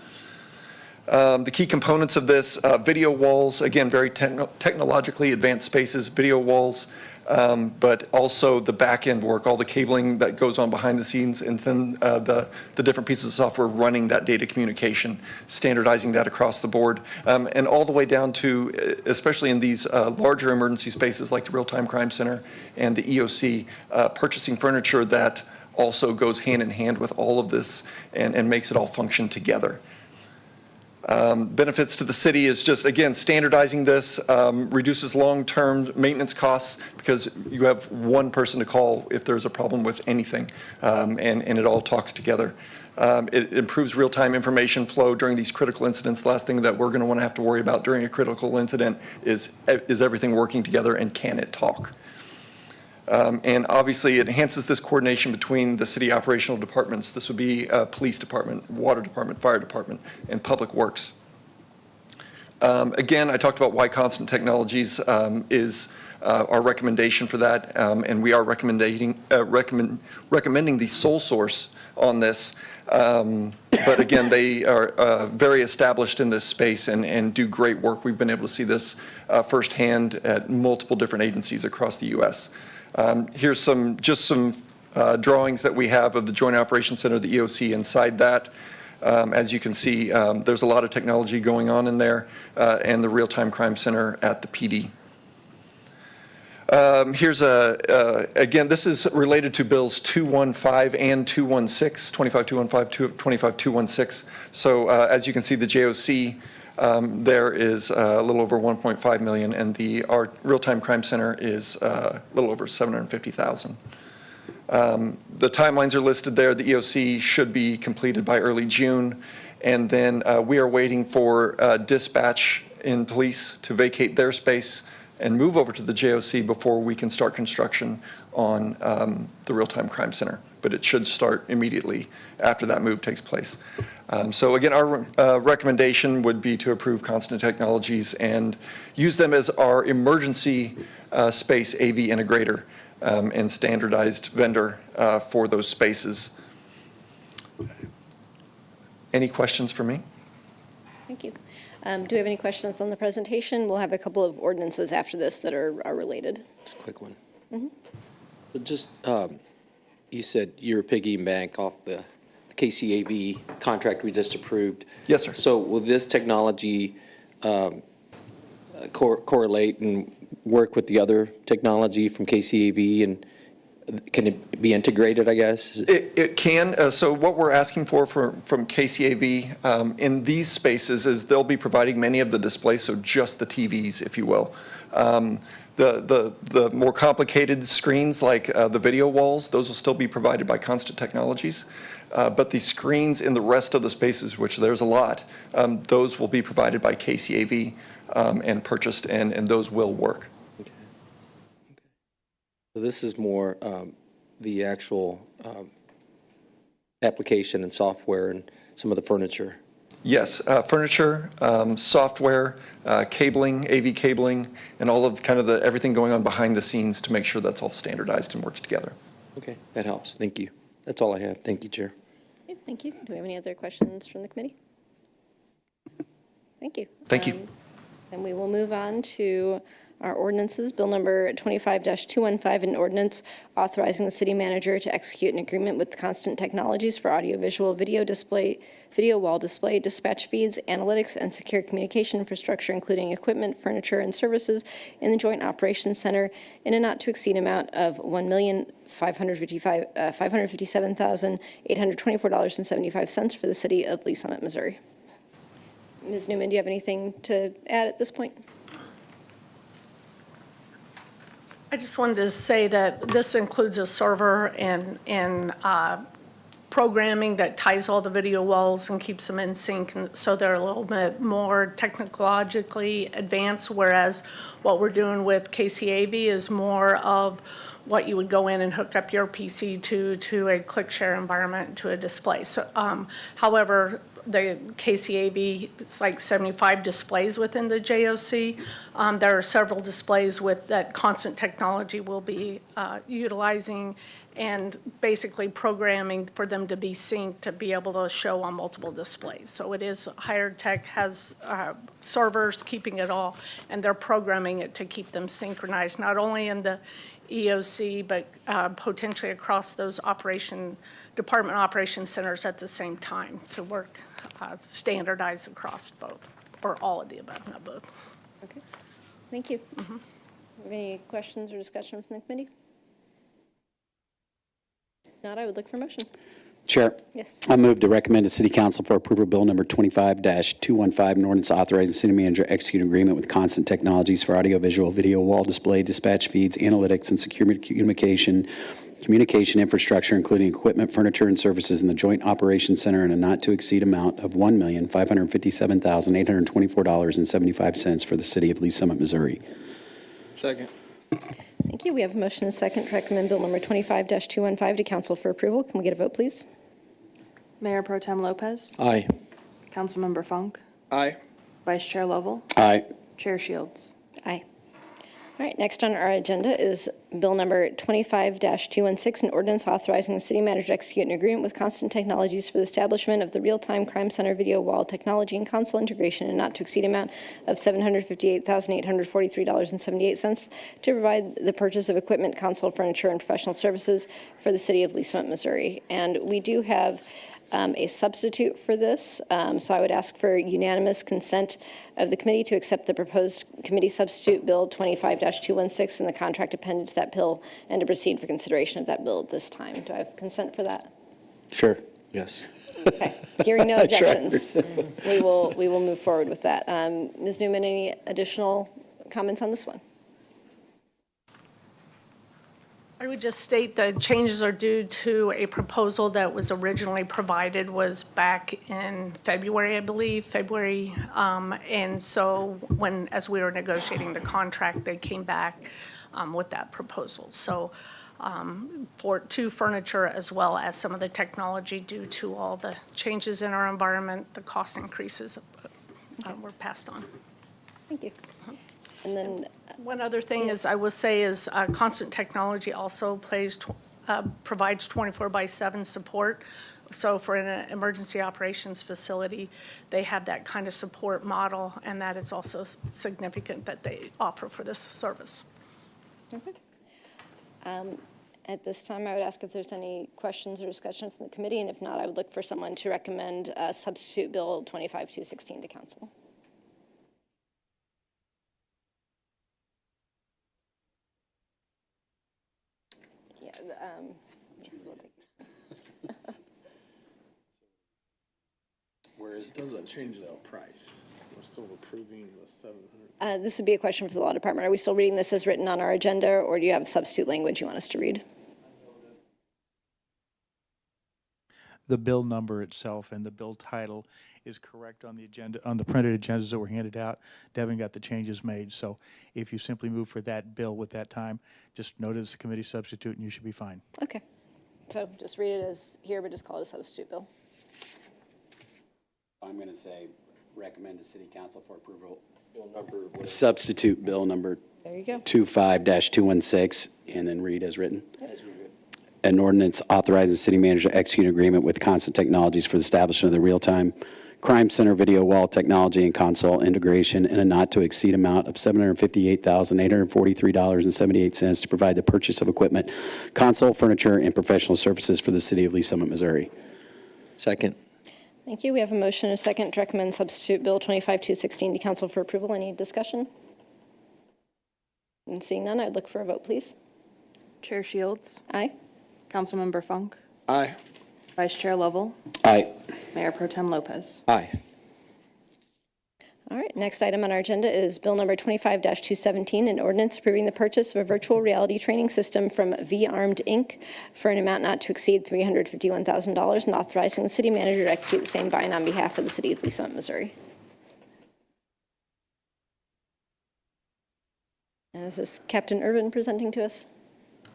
The key components of this, video walls, again, very technologically advanced spaces, video walls, but also the back-end work, all the cabling that goes on behind the scenes, and then the different pieces of software running that data communication, standardizing that across the board, and all the way down to, especially in these larger emergency spaces like the Real-Time Crime Center and the EOC, purchasing furniture that also goes hand in hand with all of this and makes it all function together. Benefits to the city is just, again, standardizing this, reduces long-term maintenance costs because you have one person to call if there's a problem with anything, and it all talks together. It improves real-time information flow during these critical incidents. The last thing that we're going to want to have to worry about during a critical incident is everything working together, and can it talk? And obviously it enhances this coordination between the city operational departments. This would be police department, water department, fire department, and public works. Again, I talked about why Constant Technologies is our recommendation for that, and we are recommending the sole source on this. But again, they are very established in this space and do great work. We've been able to see this firsthand at multiple different agencies across the U.S. Here's some drawings that we have of the Joint Operations Center, the EOC. Inside that, as you can see, there's a lot of technology going on in there, and the Real-Time Crime Center at the PD. Here's again, this is related to bills 215 and 216, 25215, 25216. So as you can see, the JOC, there is a little over 1.5 million, and our Real-Time Crime Center is a little over 750,000. The timelines are listed there. The EOC should be completed by early June, and then we are waiting for dispatch in police to vacate their space and move over to the JOC before we can start construction on the Real-Time Crime Center. But it should start immediately after that move takes place. So again, our recommendation would be to approve Constant Technologies and use them as our emergency space AV integrator and standardized vendor for those spaces. Any questions for me? Thank you. Do we have any questions on the presentation? We'll have a couple of ordinances after this that are related. Just a quick one. Mm-hmm. So just, you said you're piggybacking off the KCAV contract we just approved. Yes, sir. So will this technology correlate and work with the other technology from KCAV, and can it be integrated, I guess? It can. So what we're asking from KCAV in these spaces is they'll be providing many of the displays, so just the TVs, if you will. The more complicated screens like the video walls, those will still be provided by Constant Technologies. But the screens in the rest of the spaces, which there's a lot, those will be provided by KCAV and purchased, and those will work. Okay. So this is more the actual application and software and some of the furniture. Yes, furniture, software, cabling, AV cabling, and all of kind of everything going on behind the scenes to make sure that's all standardized and works together. Okay, that helps. Thank you. That's all I have. Thank you, Chair. Okay, thank you. Do we have any other questions from the committee? Thank you. Thank you. And we will move on to our ordinances. Bill number 25-215, an ordinance authorizing the city manager to execute an agreement with Constant Technologies for audiovisual video wall display, dispatch feeds, analytics, and secure communication infrastructure, including equipment, furniture, and services in the Joint Operations Center in a not-to-exceed amount of $1,557,824.75 for the city of Lee Summit, Missouri. Ms. Newman, do you have anything to add at this point? I just wanted to say that this includes a server and programming that ties all the video walls and keeps them in sync, and so they're a little bit more technologically advanced, whereas what we're doing with KCAV is more of what you would go in and hook up your PC to a click share environment, to a display. So, however, the KCAV, it's like 75 displays within the JOC. There are several displays that Constant Technology will be utilizing and basically programming for them to be synced to be able to show on multiple displays. So it is higher tech, has servers keeping it all, and they're programming it to keep them synchronized, not only in the EOC, but potentially across those department operation centers at the same time to work standardized across both, or all of the above, not both. Okay, thank you. Mm-hmm. Any questions or discussion from the committee? If not, I would look for a motion. Chair. Yes. I move to recommend to City Council for approval Bill number 25-215, an ordinance authorizing the city manager to execute an agreement with Constant Technologies for audiovisual video wall display, dispatch feeds, analytics, and secure communication infrastructure, including equipment, furniture, and services in the Joint Operations Center in a not-to-exceed amount of $1,557,824.75 for the city of Lee Summit, Missouri. Second. Thank you. We have a motion and a second to recommend Bill number 25-215 to council for approval. Can we get a vote, please? Mayor Pro Tem Lopez. Aye. Councilmember Funk. Aye. Vice Chair Lovell. Aye. Chair Shields. Aye. All right, next on our agenda is Bill number 25-216, an ordinance authorizing the city manager to execute an agreement with Constant Technologies for the establishment of the real-time crime center video wall technology and console integration in a not-to-exceed amount of $758,843.78 to provide the purchase of equipment, console, furniture, and professional services for the city of Lee Summit, Missouri. And we do have a substitute for this, so I would ask for unanimous consent of the committee to accept the proposed committee substitute Bill 25-216 and the contract appended to that bill, and to proceed for consideration of that bill at this time. Do I have consent for that? Sure. Yes. Okay. Hearing no objections, we will move forward with that. Ms. Newman, any additional comments on this one? I would just state the changes are due to a proposal that was originally provided was back in February, I believe, and so as we were negotiating the contract, they came back with that proposal. So to furniture as well as some of the technology due to all the changes in our environment, the cost increases were passed on. Thank you. And then one other thing is I will say is Constant Technology also pays provides 24/7 support. So for an emergency operations facility, they have that kind of support model, and that is also significant that they offer for this service. Okay. At this time, I would ask if there's any questions or discussions in the committee, and if not, I would look for someone to recommend substitute Bill 25-216 to council. Yeah, this is what they... Whereas it doesn't change the price. We're still approving the 700. This would be a question for the law department. Are we still reading this as written on our agenda, or do you have substitute language you want us to read? The bill number itself and the bill title is correct on the agenda, on the printed agendas that were handed out. Devin got the changes made. So if you simply move for that bill with that time, just note it as a committee substitute and you should be fine. Okay. So just read it as here, but just call it a substitute bill. I'm going to say recommend to City Council for approval. Bill number. Substitute bill number. There you go. 25-216 and then read as written. Yep. An ordinance authorizing the city manager to execute an agreement with Constant Technologies for the establishment of the real-time crime center video wall technology and console integration in a not-to-exceed amount of $758,843.78 to provide the purchase of equipment, console, furniture, and professional services for the city of Lee Summit, Missouri. Second. Thank you. We have a motion and a second to recommend substitute Bill 25-216 to council for approval. Any discussion? And seeing none, I'd look for a vote, please. Chair Shields. Aye. Councilmember Funk. Aye. Vice Chair Lovell. Aye. Mayor Pro Tem Lopez. Aye. All right, next item on our agenda is Bill number 25-217, an ordinance approving the purchase of a virtual reality training system from vArmed Inc. for an amount not to exceed $351,000 and authorizing the city manager to execute the same buying on behalf of the city of Lee Summit, Missouri. And is this Captain Irvin presenting to us?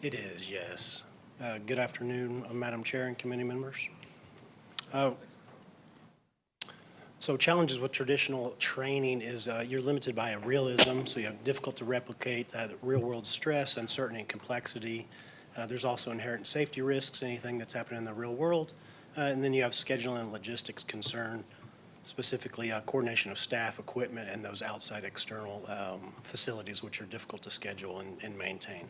It is, yes. Good afternoon, Madam Chair and committee members. So challenges with traditional training is you're limited by a realism, so you have difficult to replicate real-world stress, uncertainty, and complexity. There's also inherent safety risks, anything that's happening in the real world. And then you have scheduling and logistics concern, specifically coordination of staff, equipment, and those outside external facilities which are difficult to schedule and maintain.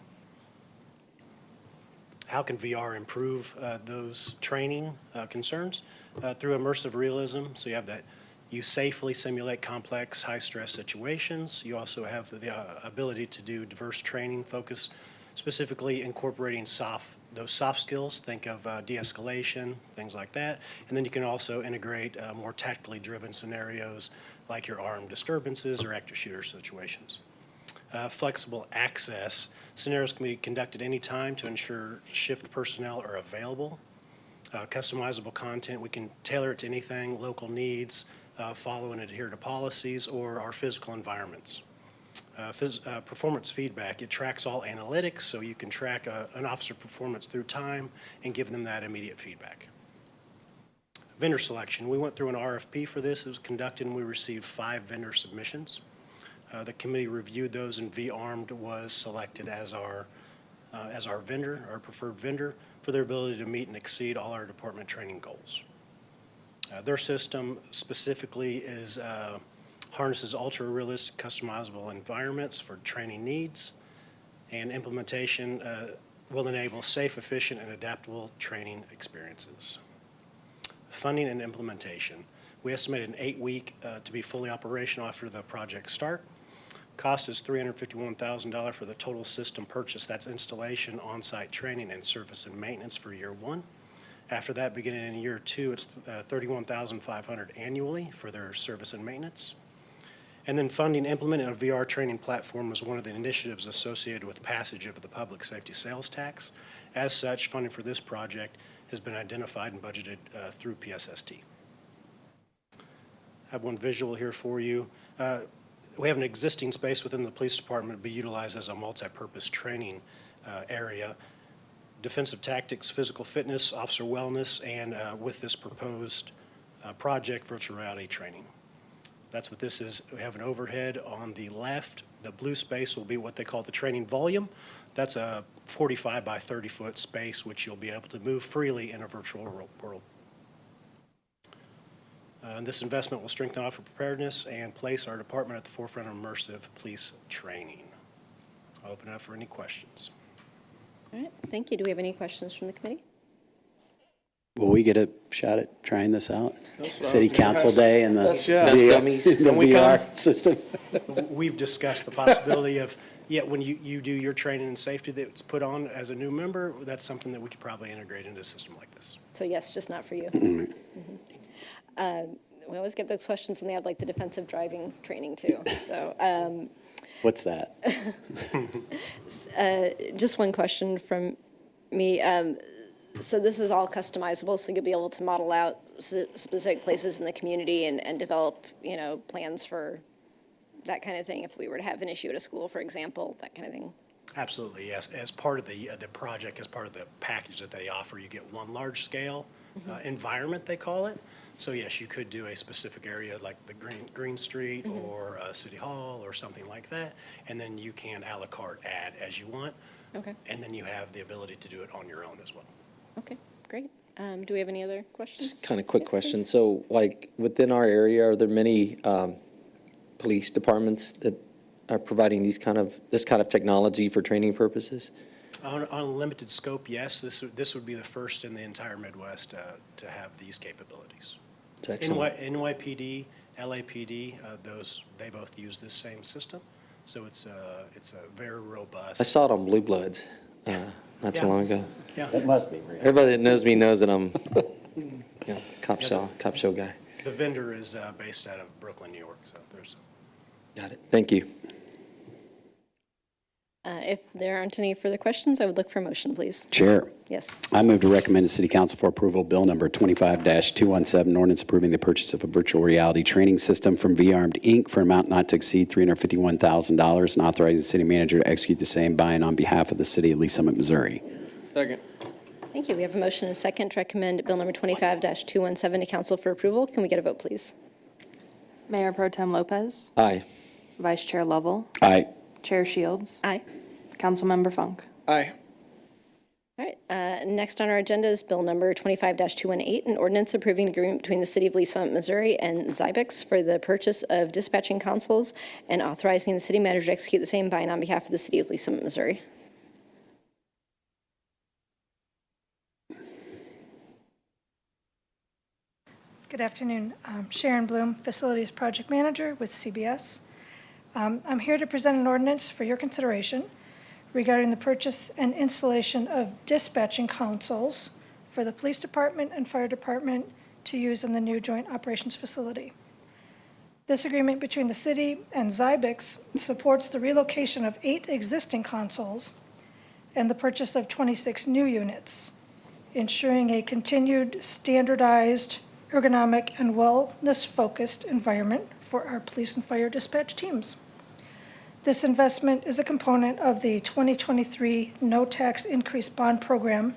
How can VR improve those training concerns? Through immersive realism, so you have that you safely simulate complex, high-stress situations. You also have the ability to do diverse training focus, specifically incorporating those soft skills. Think of de-escalation, things like that. And then you can also integrate more tactically driven scenarios like your armed disturbances or active shooter situations. Flexible access. Scenarios can be conducted anytime to ensure shift personnel are available. Customizable content, we can tailor it to anything, local needs, follow and adhere to policies, or our physical environments. Performance feedback, it tracks all analytics, so you can track an officer performance through time and give them that immediate feedback. Vendor selection, we went through an RFP for this. It was conducted and we received 5 vendor submissions. The committee reviewed those and vArmed was selected as our vendor, our preferred vendor, for their ability to meet and exceed all our department training goals. Their system specifically harnesses ultra-realistic customizable environments for training needs, and implementation will enable safe, efficient, and adaptable training experiences. Funding and implementation. We estimate an 8-week to be fully operational after the project start. Cost is $351,000 for the total system purchase. That's installation, on-site training, and service and maintenance for year 1. After that, beginning in year 2, it's $31,500 annually for their service and maintenance. And then funding, implementing a VR training platform was one of the initiatives associated with passage of the public safety sales tax. As such, funding for this project has been identified and budgeted through PSST. I have one visual here for you. We have an existing space within the police department to be utilized as a multi-purpose training area. Defensive tactics, physical fitness, officer wellness, and with this proposed project, virtual reality training. That's what this is. We have an overhead on the left The blue space will be what they call the training volume. That's a 45 by 30 foot space which you'll be able to move freely in a virtual world. And this investment will strengthen officer preparedness and place our department at the forefront of immersive police training. I'll open it up for any questions. All right, thank you. Do we have any questions from the committee? Will we get a shot at trying this out? City Council Day and the VR system? We've discussed the possibility of, when you do your training and safety that's put on as a new member, that's something that we could probably integrate into a system like this. So yes, just not for you. We always get those questions when they have like the defensive driving training too. So What's that? just one question from me. So this is all customizable, so you'll be able to model out specific places in the community and develop, plans for that kind of thing if we were to have an issue at a school, for example, that kind of thing. Absolutely, yes. As part of the project, as part of the package that they offer, you get one large scale environment, they call it. So yes, you could do a specific area like the Green Street or City Hall or something like that, and then you can a la carte add as you want. Okay. And then you have the ability to do it on your own as well. Okay, great. Do we have any other questions? Just kind of quick Yeah, question. please. So like within our area, are there many police departments that are providing this kind of technology for training purposes? On a limited scope, yes. This would be the first in the entire Midwest to have these capabilities. That's excellent. NYPD, LAPD, they both use this same system. So it's a very robust. I saw it on Blue Bloods not too long ago. Yeah. It must be real. Everybody that knows me knows that I'm cop show guy. The vendor is based out of Brooklyn, New York. So there's. Got it. Thank you. If there aren't any further questions, I would look for a motion, please. Chair. Yes. I move to recommend to City Council for approval Bill number 25-217, ordinance approving the purchase of a virtual reality training system from VARMED Inc. for an amount not to exceed $351,000 and authorizing the city manager to execute the same by and on behalf of the city of Lee Summit, Missouri. Second. Thank you. We have a motion and a second to recommend Bill number 25-217 to council for approval. Can we get a vote, please? Mayor Pro Tem Lopez. Aye. Vice Chair Lovell. Aye. Chair Shields. Aye. Councilmember Funk. Aye. All right, next on our agenda is Bill number 25-218, an ordinance approving an agreement between the City of Lee Summit, Missouri and Xybix for the purchase of dispatching consoles and authorizing the city manager to execute the same by and on behalf of the City of Lee Summit, Missouri. Good afternoon. Sharon Bloom, Facilities Project Manager with CBS. I'm here to present an ordinance for your consideration regarding the purchase and installation of dispatching consoles for the police department and fire department to use in the new joint operations facility. This agreement between the city and Xybix supports the relocation of 8 existing consoles and the purchase of 26 new units, ensuring a continued standardized, ergonomic, and wellness-focused environment for our police and fire dispatch teams. This investment is a component of the 2023 No Tax Increase Bond Program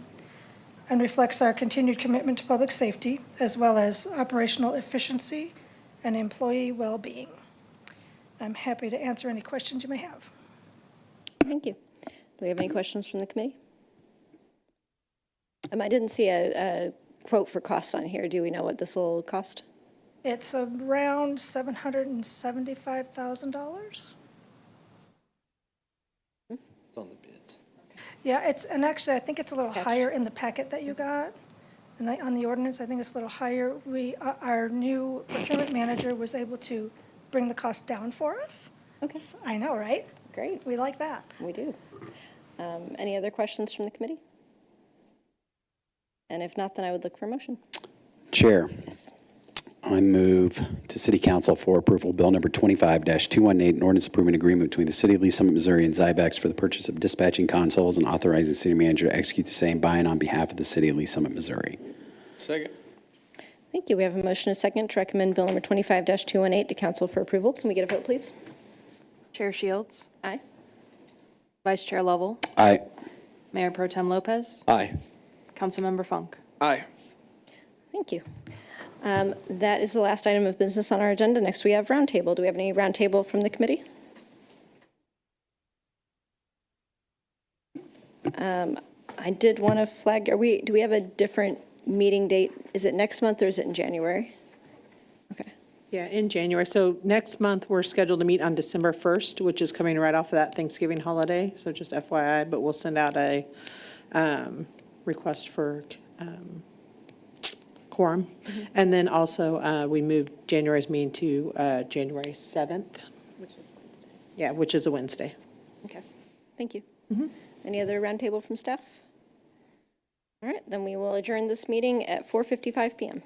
and reflects our continued commitment to public safety, as well as operational efficiency and employee well-being. I'm happy to answer any questions you may have. Thank you. Do we have any questions from the committee? I didn't see a quote for cost on here. Do we know what this will cost? It's around $775,000. It's on the bids. Yeah, and actually, I think it's a little higher in the packet that you got. And on the ordinance, I think it's a little higher. Our new procurement manager was able to bring the cost down for us. Okay. I know, right? Great. We like that. We do. Any other questions from the committee? And if not, then I would look for a motion. Chair. Yes. I move to City Council for approval Bill number 25-218, an ordinance approving agreement between the City of Lee Summit, Missouri and Xybix for the purchase of dispatching consoles and authorizing the city manager to execute the same by and on behalf of the City of Lee Summit, Missouri. Second. Thank you. We have a motion and a second to recommend Bill number 25-218 to council for approval. Can we get a vote, please? Chair Shields. Aye. Vice Chair Lovell. Aye. Mayor Pro Tem Lopez. Aye. Councilmember Funk. Aye. Thank you. That is the last item of business on our agenda. Next, we have Roundtable. Do we have any Roundtable from the committee? I did want to flag, do we have a different meeting date? Is it next month or is it in January? Okay. Yeah, in January. So next month, we're scheduled to meet on December 1st, which is coming right off of that Thanksgiving holiday. So just FYI, but we'll send out a request for quorum. And then also, we moved January's meeting to January 7th. Which is Wednesday. Yeah, which is a Wednesday. Okay, thank you. Any other roundtable from staff? All right, then we will adjourn this meeting at 4:55 PM.